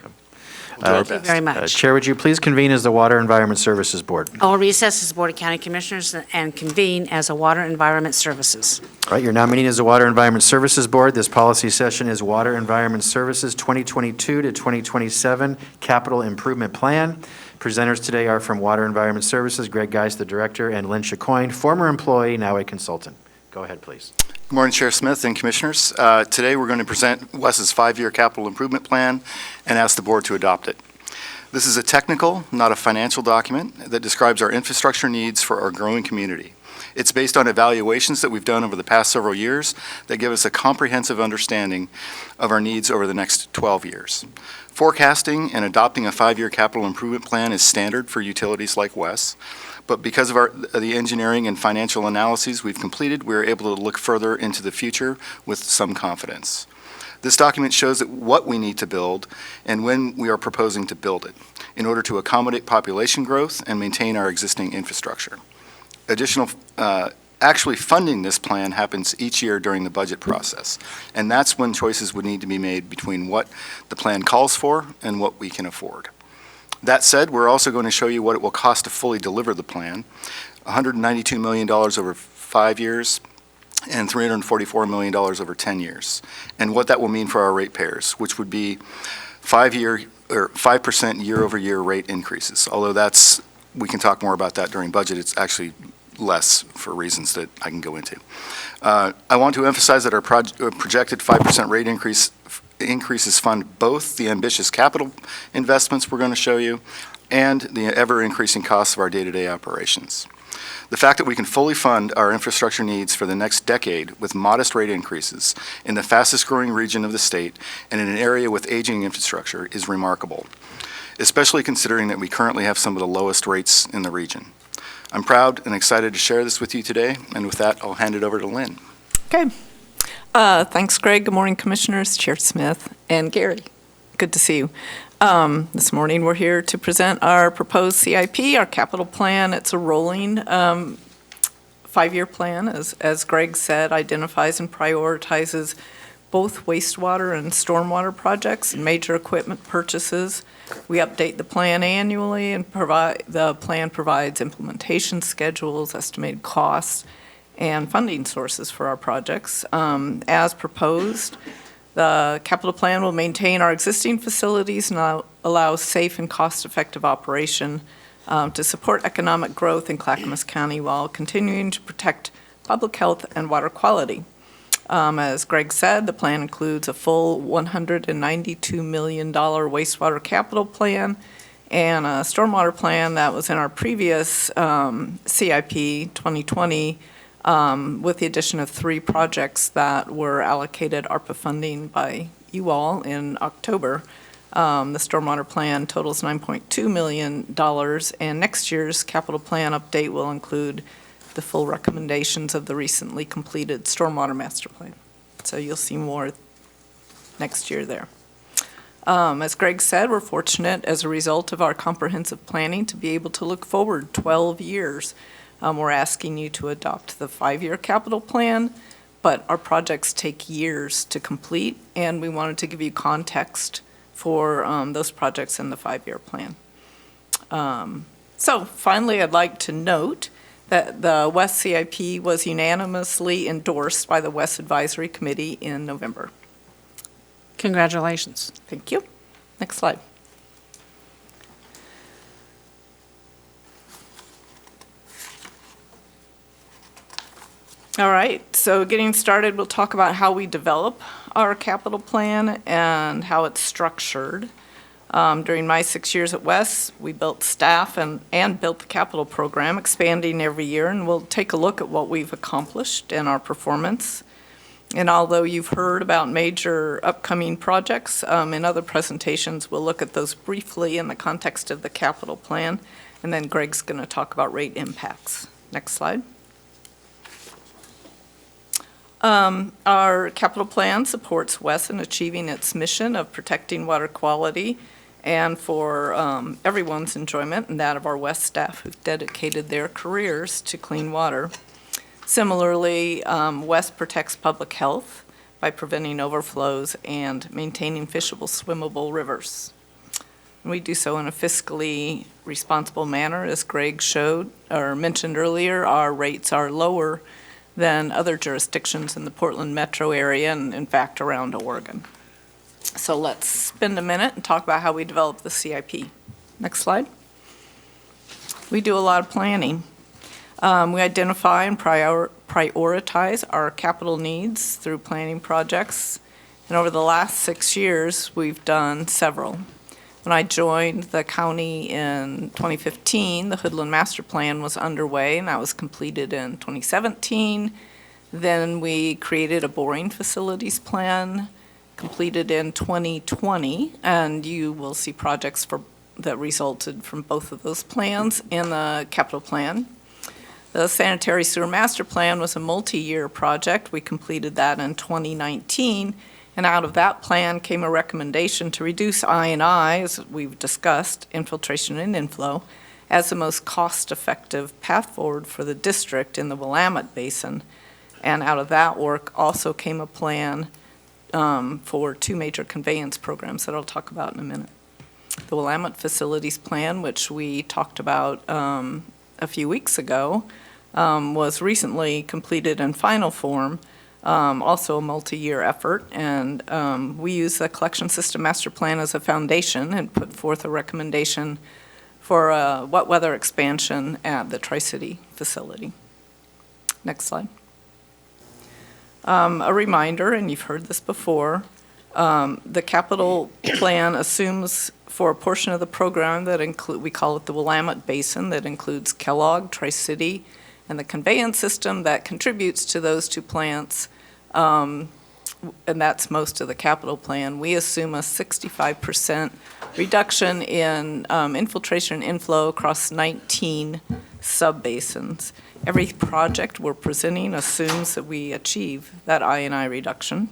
Thank you very much. Chair, would you please convene as the Water Environment Services Board? I'll recess as the Board of County Commissioners and convene as a Water Environment Services. All right, you're now meeting as the Water Environment Services Board. This policy session is Water Environment Services 2022 to 2027 Capital Improvement Plan. Presenters today are from Water Environment Services, Greg Geis, the Director, and Lynn Chicoine, former employee, now a consultant. Go ahead, please. Good morning, Chair Smith and Commissioners. Today, we're going to present Wes's 5-year capital improvement plan and ask the board to adopt it. This is a technical, not a financial document that describes our infrastructure needs for our growing community. It's based on evaluations that we've done over the past several years that give us a comprehensive understanding of our needs over the next 12 years. Forecasting and adopting a 5-year capital improvement plan is standard for utilities like Wes. But because of the engineering and financial analyses we've completed, we're able to look further into the future with some confidence. This document shows that what we need to build and when we are proposing to build it in order to accommodate population growth and maintain our existing infrastructure. Actually funding this plan happens each year during the budget process, and that's when choices would need to be made between what the plan calls for and what we can afford. That said, we're also going to show you what it will cost to fully deliver the plan, $192 million over 5 years and $344 million over 10 years, and what that will mean for our ratepayers, which would be 5% year-over-year rate increases. Although we can talk more about that during budget, it's actually less for reasons that I can go into. I want to emphasize that our projected 5% rate increases fund both the ambitious capital investments we're going to show you and the ever-increasing costs of our day-to-day operations. The fact that we can fully fund our infrastructure needs for the next decade with modest rate increases in the fastest-growing region of the state and in an area with aging infrastructure is remarkable, especially considering that we currently have some of the lowest rates in the region. I'm proud and excited to share this with you today, and with that, I'll hand it over to Lynn. Okay. Thanks, Greg. Good morning, Commissioners, Chair Smith, and Gary. Good to see you. This morning, we're here to present our proposed CIP, our capital plan. It's a rolling five-year plan, as Greg said, identifies and prioritizes both wastewater and stormwater projects and major equipment purchases. We update the plan annually, and the plan provides implementation schedules, estimated costs, and funding sources for our projects. As proposed, the capital plan will maintain our existing facilities and allow safe and cost-effective operation to support economic growth in Clackamas County while continuing to protect public health and water quality. As Greg said, the plan includes a full $192 million wastewater capital plan and a stormwater plan that was in our previous CIP 2020 with the addition of 3 projects that were allocated ARPA funding by you all in October. The stormwater plan totals $9.2 million, and next year's capital plan update will include the full recommendations of the recently completed stormwater master plan. So you'll see more next year there. As Greg said, we're fortunate as a result of our comprehensive planning to be able to look forward 12 years. We're asking you to adopt the 5-year capital plan, but our projects take years to complete, and we wanted to give you context for those projects in the 5-year plan. So finally, I'd like to note that the West CIP was unanimously endorsed by the West Advisory Committee in November. Congratulations. Thank you. Next slide. All right, so getting started, we'll talk about how we develop our capital plan and how it's structured. During my 6 years at West, we built staff and built the capital program, expanding every year, and we'll take a look at what we've accomplished and our performance. And although you've heard about major upcoming projects in other presentations, we'll look at those briefly in the context of the capital plan, and then Greg's going to talk about rate impacts. Next slide. Our capital plan supports West in achieving its mission of protecting water quality and for everyone's enjoyment and that of our West staff who've dedicated their careers to clean water. Similarly, West protects public health by preventing overflows and maintaining fishable, swimmable rivers. And we do so in a fiscally responsible manner. As Greg showed or mentioned earlier, our rates are lower than other jurisdictions in the Portland metro area and, in fact, around Oregon. So let's spend a minute and talk about how we develop the CIP. Next slide. We do a lot of planning. We identify and prioritize our capital needs through planning projects. And over the last 6 years, we've done several. When I joined the county in 2015, the Hoodland Master Plan was underway, and that was completed in 2017. Then we created a boring facilities plan, completed in 2020, and you will see projects that resulted from both of those plans in the capital plan. The Sanitary Sewer Master Plan was a multi-year project. We completed that in 2019. And out of that plan came a recommendation to reduce I&I, as we've discussed, infiltration and inflow, as the most cost-effective path forward for the district in the Willamette Basin. And out of that work also came a plan for 2 major conveyance programs that I'll talk about in a minute. The Willamette Facilities Plan, which we talked about a few weeks ago, was recently completed in final form. Also a multi-year effort, and we use the Collection System Master Plan as a foundation and put forth a recommendation for a wet weather expansion at the Tri-City facility. Next slide. A reminder, and you've heard this before, the capital plan assumes for a portion of the program that we call it the Willamette Basin, that includes Kellogg, Tri-City, and the conveyance system that contributes to those 2 plants, and that's most of the capital plan, we assume a 65% reduction in infiltration and inflow across 19 subbasins. Every project we're presenting assumes that we achieve that I&I reduction.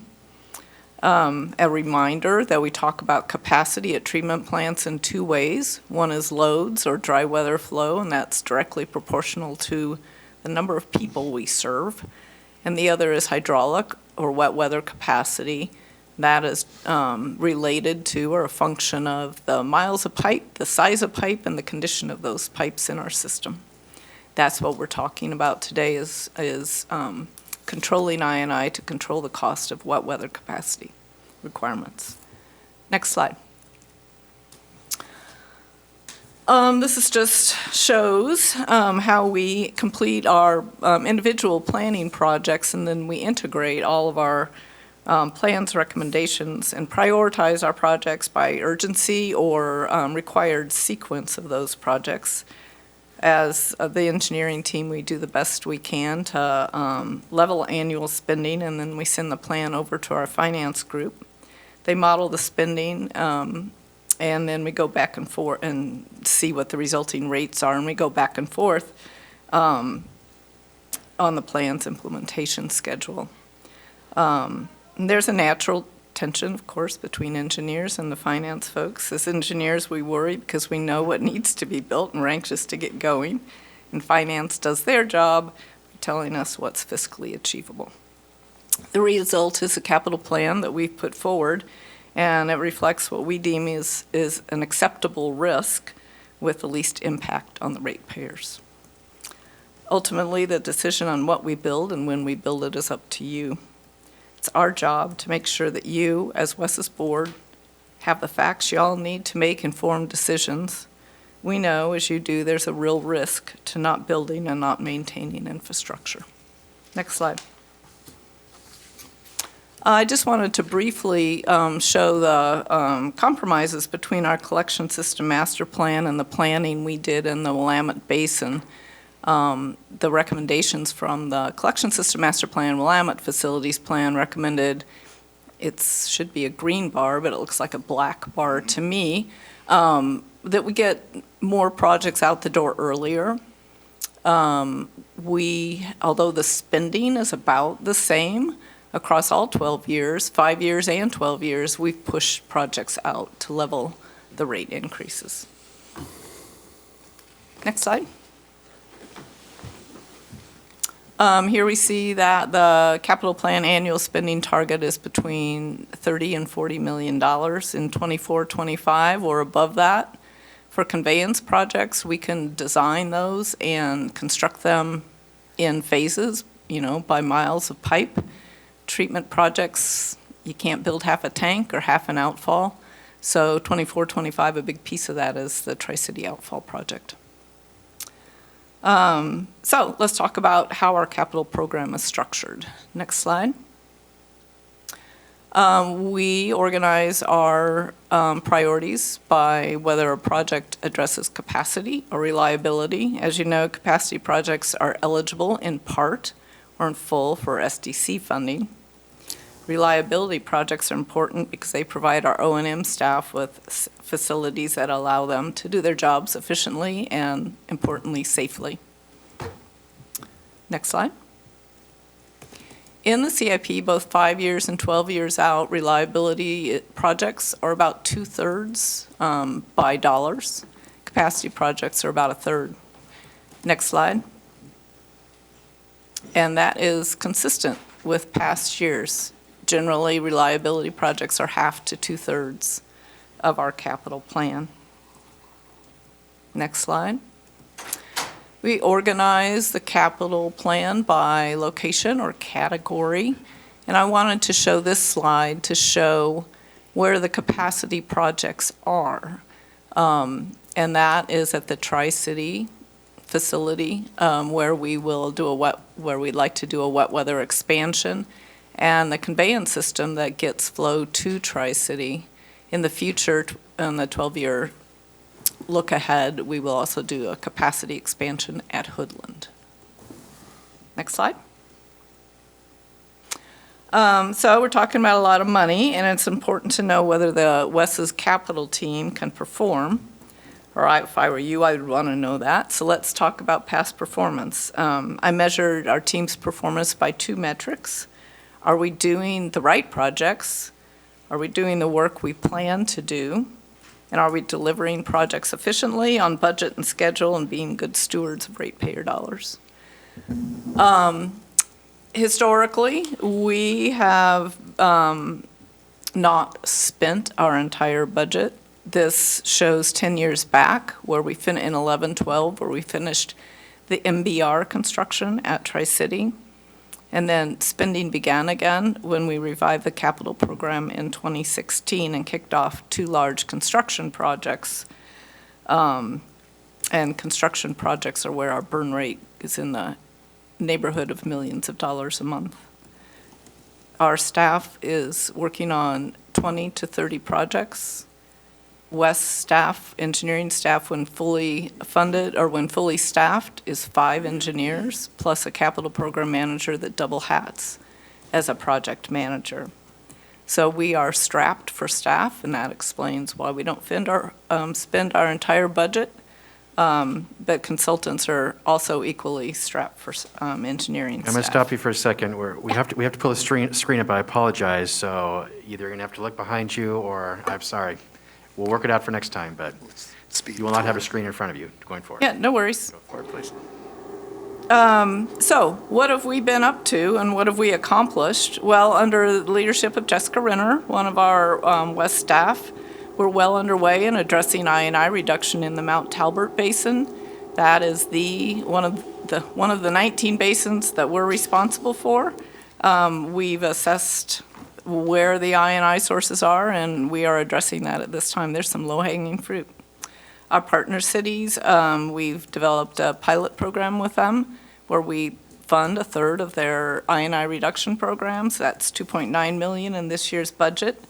A reminder that we talk about capacity at treatment plants in two ways. One is loads or dry weather flow, and that's directly proportional to the number of people we serve. And the other is hydraulic or wet weather capacity. That is related to or a function of the miles of pipe, the size of pipe, and the condition of those pipes in our system. That's what we're talking about today is controlling I&I to control the cost of wet weather capacity requirements. Next slide. This is just shows how we complete our individual planning projects, and then we integrate all of our plans, recommendations, and prioritize our projects by urgency or required sequence of those projects. As the engineering team, we do the best we can to level annual spending, and then we send the plan over to our finance group. They model the spending, and then we go back and forth and see what the resulting rates are, and we go back and forth on the plan's implementation schedule. And there's a natural tension, of course, between engineers and the finance folks. As engineers, we worry because we know what needs to be built and we're anxious to get going. And finance does their job, telling us what's fiscally achievable. The result is a capital plan that we've put forward, and it reflects what we deem is an acceptable risk with the least impact on the ratepayers. Ultimately, the decision on what we build and when we build it is up to you. It's our job to make sure that you, as WES's board, have the facts you all need to make informed decisions. We know, as you do, there's a real risk to not building and not maintaining infrastructure. Next slide. I just wanted to briefly show the compromises between our collection system master plan and the planning we did in the Willamette Basin. The recommendations from the collection system master plan, Willamette facilities plan recommended, it should be a green bar, but it looks like a black bar to me, that we get more projects out the door earlier. Although the spending is about the same across all 12 years, 5 years and 12 years, we've pushed projects out to level the rate increases. Next slide. Here we see that the capital plan annual spending target is between $30 and $40 million in 24-25 or above that. For conveyance projects, we can design those and construct them in phases, by miles of pipe. Treatment projects, you can't build half a tank or half an outfall. So 24-25, a big piece of that is the Tri-City Outfall Project. So let's talk about how our capital program is structured. Next slide. We organize our priorities by whether a project addresses capacity or reliability. As you know, capacity projects are eligible in part or in full for SDC funding. Reliability projects are important because they provide our O&M staff with facilities that allow them to do their jobs efficiently and, importantly, safely. Next slide. In the CIP, both 5 years and 12 years out, reliability projects are about 2/3 by dollars. Capacity projects are about 1/3. Next slide. And that is consistent with past years. Generally, reliability projects are 1/2 to 2/3 of our capital plan. Next slide. We organize the capital plan by location or category, and I wanted to show this slide to show where the capacity projects are. And that is at the Tri-City facility, where we will do where we'd like to do a wet weather expansion, and the conveyance system that gets flow to Tri-City. In the future, in the 12-year look ahead, we will also do a capacity expansion at Hoodland. Next slide. So we're talking about a lot of money, and it's important to know whether the Wes's capital team can perform. Or if I were you, I would want to know that. So let's talk about past performance. I measured our team's performance by 2 metrics. Are we doing the right projects? Are we doing the work we plan to do? And are we delivering projects efficiently, on budget and schedule, and being good stewards of ratepayer dollars? Historically, we have not spent our entire budget. This shows 10 years back, where we in 11-12, where we finished the MBR construction at Tri-City. And then spending began again when we revived the capital program in 2016 and kicked off 2 large construction projects. And construction projects are where our burn rate is in the neighborhood of millions of dollars a month. Our staff is working on 20 to 30 projects. West staff, engineering staff, when fully funded or when fully staffed, is 5 engineers plus a capital program manager that double hats as a project manager. So we are strapped for staff, and that explains why we don't spend our entire budget. But consultants are also equally strapped for engineering I'm staff. going to stop you for a second. We have to pull the screen up. I apologize. So either you're going to have to look behind you, or I'm sorry. We'll work it out for next time, but you will not have a screen in front of you going forward. Yeah, no worries. Go for it, please. So what have we been up to and what have we accomplished? Well, under the leadership of Jessica Renner, one of our West staff, we're well underway in addressing I&I reduction in the Mount Talbot Basin. That is one of the 19 basins that we're responsible for. We've assessed where the I&I sources are, and we are addressing that at this time. There's some low-hanging fruit. Our partner cities, we've developed a pilot program with them where we fund 1/3 of their I&I reduction programs. That's $2.9 million in this year's budget.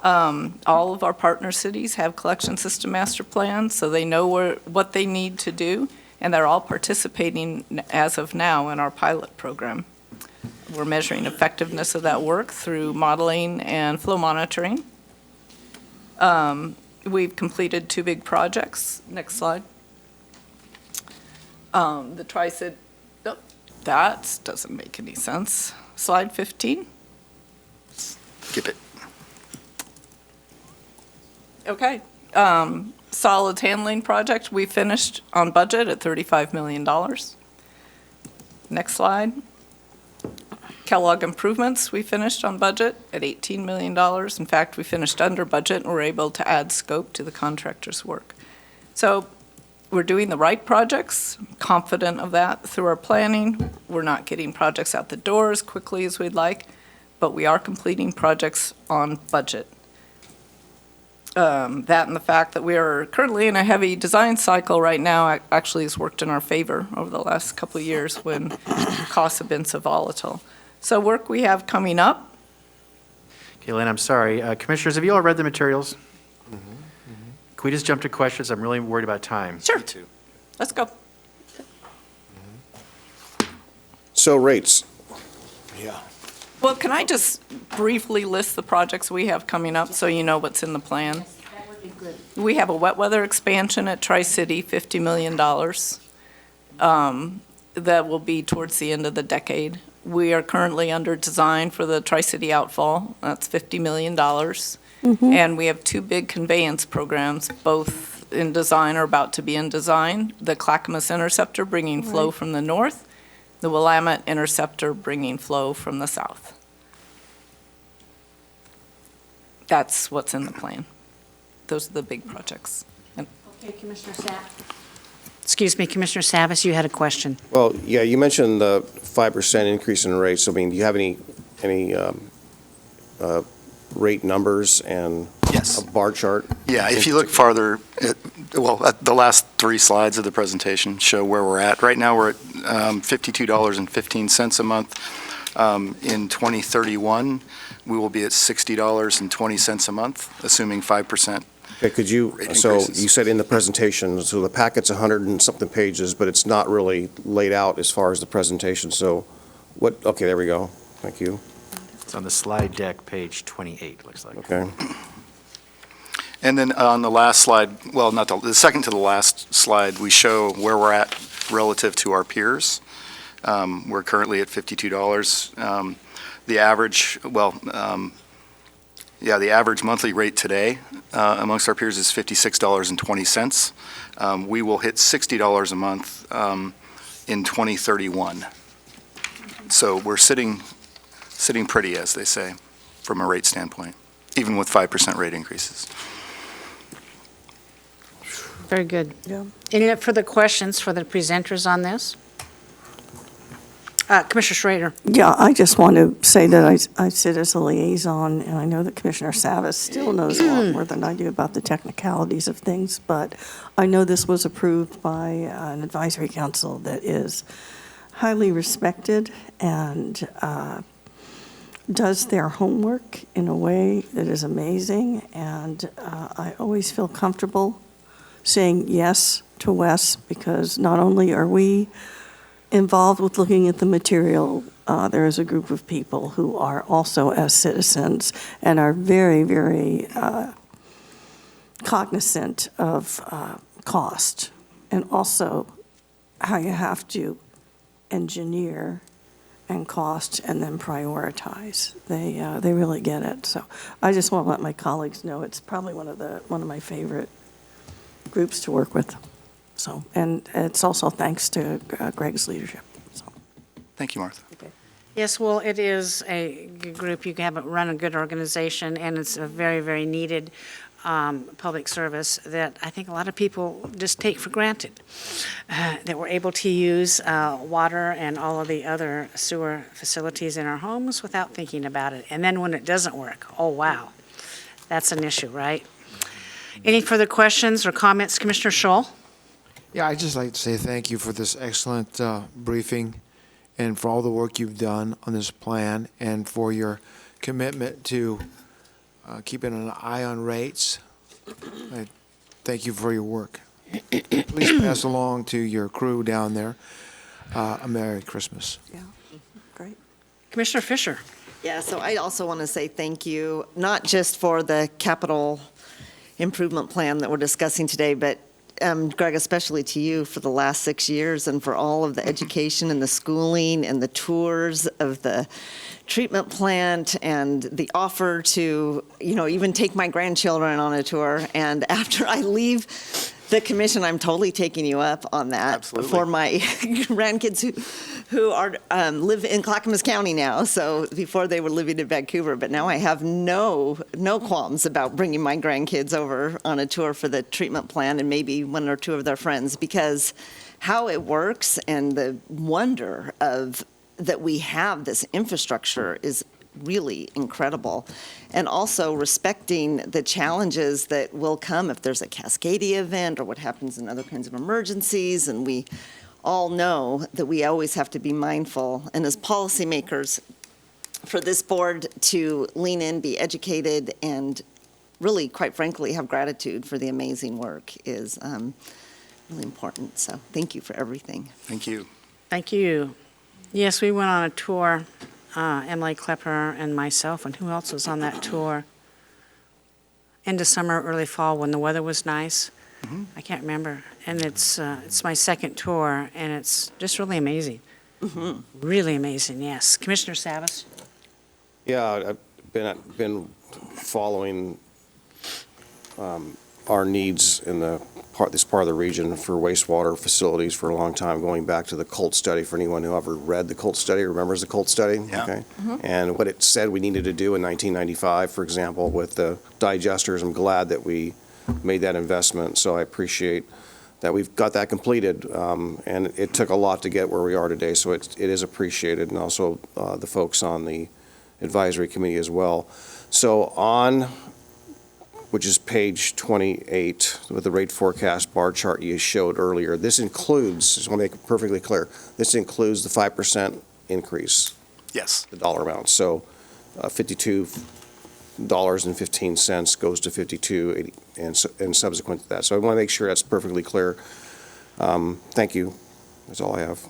All of our partner cities have collection system master plans, so they know what they need to do, and they're all participating as of now in our pilot program. We're measuring effectiveness of that work through modeling and flow monitoring. We've completed 2 big projects. Next slide. The Tri-City, that doesn't make any sense. Slide 15. Skip it. Okay. Solids handling project, we finished on budget at $35 million. Next slide. Kellogg improvements, we finished on budget at $18 million. In fact, we finished under budget and were able to add scope to the contractor's work. So we're doing the right projects, confident of that through our planning. We're not getting projects out the door as quickly as we'd like, but we are completing projects on budget. That and the fact that we are currently in a heavy design cycle right now actually has worked in our favor over the last couple of years when costs have been so volatile. So work we have coming up. Okay, Lynn, I'm sorry. Commissioners, have you all read the materials? Can we just jump to questions? I'm really worried about time. Sure. Let's go. So rates. Yeah. Well, can I just briefly list the projects we have coming up so you know what's in the plan? That would be good. We have a wet weather expansion at Tri-City, $50 million. That will be towards the end of the decade. We are currently under design for the Tri-City outfall. That's $50 million. And we have 2 big conveyance programs, both in design or about to be in design. The Clackamas Interceptor bringing flow from the north, the Willamette Interceptor bringing flow from the south. That's what's in the plan. Those are the big projects. Okay, Commissioner Sapp. Excuse me, Commissioner Savas, you had a question. Well, yeah, you mentioned the 5% increase in rates. I mean, do you have any rate numbers and Yes. a bar chart? Yeah, if you look farther, the last 3 slides of the presentation show where we're at. Right now, we're at $52.15 a month. In 2031, we will be at $60.20 a month, assuming 5%. Okay, could you, Rate so increases. you said in the presentation, so the packet's 100 and something pages, but it's not really laid out as far as the presentation, so what, okay, there we go, thank you. It's on the slide deck, page 28, looks like. Okay. And then on the last slide, well, not the second to the last slide, we show where we're at relative to our peers. We're currently at $52. The average, the average monthly rate today amongst our peers is $56.20. We will hit $60 a month in 2031. So we're sitting pretty, as they say, from a rate standpoint, even with 5% rate increases. Very good. Yeah. Any further questions for the presenters on this? Commissioner Schrader. Yeah, I just want to say that I sit as a liaison, and I know that Commissioner Savas still knows a lot more than I do about the technicalities of things, but I know this was approved by an advisory council that is highly respected and does their homework in a way that is amazing, and I always feel comfortable saying yes to Wes, because not only are we involved with looking at the material, there is a group of people who are also as citizens and are very, very cognizant of cost, and also how you have to engineer and cost and then prioritize. They really get it. So I just want to let my colleagues know it's probably one of my favorite groups to work with. So, and it's also thanks to Greg's leadership. So. Thank you, Martha. Yes, well, it is a good group. You have run a good organization, and it's a very, very needed public service that I think a lot of people just take for granted, that we're able to use water and all of the other sewer facilities in our homes without thinking about it. And then when it doesn't work, oh, wow, that's an issue, right? Any further questions or comments, Commissioner Scholl? Yeah, I'd just like to say thank you for this excellent briefing and for all the work you've done on this plan and for your commitment to keeping an eye on rates. I thank you for your work. Please pass along to your crew down there a Merry Christmas. Yeah, great. Commissioner Fisher. Yeah, so I also want to say thank you, not just for the capital improvement plan that we're discussing today, but Greg, especially to you for the last 6 years and for all of the education and the schooling and the tours of the treatment plant and the offer to, even take my grandchildren on a tour. And after I leave the commission, I'm totally taking you up on that. Absolutely. For my grandkids who are live in Clackamas County now. So before they were living in Vancouver, but now I have no qualms about bringing my grandkids over on a tour for the treatment plant and maybe one or two of their friends, because how it works and the wonder of that we have this infrastructure is really incredible. And also respecting the challenges that will come if there's a Cascadia event or what happens in other kinds of emergencies. And we all know that we always have to be mindful. And as policymakers, for this board to lean in, be educated, and really, quite frankly, have gratitude for the amazing work is really important. So thank you for everything. Thank you. Thank you. Yes, we went on a tour, Emily Klepper and myself, and who else was on that tour? End of summer, early fall, when the weather was nice. Mm-hmm. I can't remember. And it's my second tour, and it's just really amazing. Mm-hmm. Really amazing, yes. Commissioner Savas? Yeah, I've been following our needs in this part of the region for wastewater facilities for a long time, going back to the Colt study. For anyone who ever read the Colt study, remembers the Colt study? Yeah. Okay. And what it said we needed to do in 1995, for example, with the digesters, I'm glad that we made that investment. So I appreciate that we've got that completed. And it took a lot to get where we are today, so it is appreciated, and also the folks on the advisory committee as well. So on, which is page 28, with the rate forecast bar chart you showed earlier, this includes, just want to make it perfectly clear, this includes the 5% increase, Yes. the dollar amount. So $52.15 goes to $52.80 and subsequent to that. So I want to make sure that's perfectly clear. Thank you. That's all I have.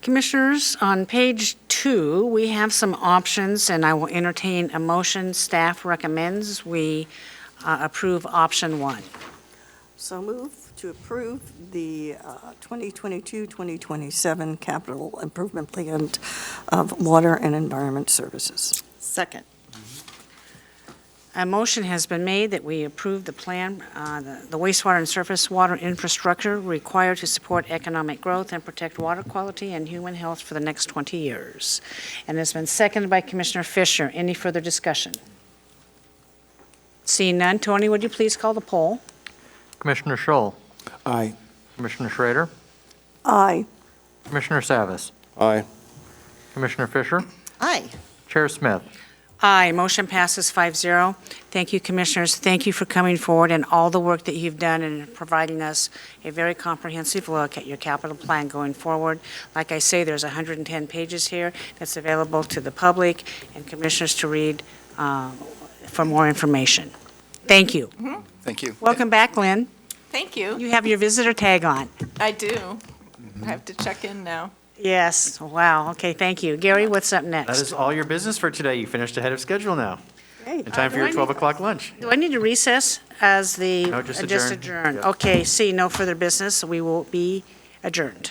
Commissioners, on page 2 2, we have some options, and I will entertain a motion. Staff recommends we approve option 1. So move to approve the 2022-2027 capital improvement plan of Water and Environment Services. Second. A motion has been made that we approve the plan, the wastewater and surface water infrastructure required to support economic growth and protect water quality and human health for the next 20 years. And it's been seconded by Commissioner Fisher. Any further discussion? Seeing none, Tony, would you please call the poll? Commissioner Scholl, Aye. Commissioner Schrader, Aye. Commissioner Savas, Aye. Commissioner Fisher, Aye. Chair Smith. Aye, motion passes 5-0. Thank you, Commissioners. Thank you for coming forward and all the work that you've done in providing us a very comprehensive look at your capital plan going forward. Like I say, there's 110 pages here that's available to the public and Commissioners to read for more information. Thank you. Thank you. Welcome back, Lynn. Thank you. You have your visitor tag on. I do. I have to check in now. Yes, wow, okay, thank you. Gary, what's up next? That is all your business for today. You finished ahead of schedule now. Great. And time for your 12 o'clock lunch. Do I need to recess as the? No, just adjourn. adjourn. Yep. Okay, see, no further business, we will be adjourned.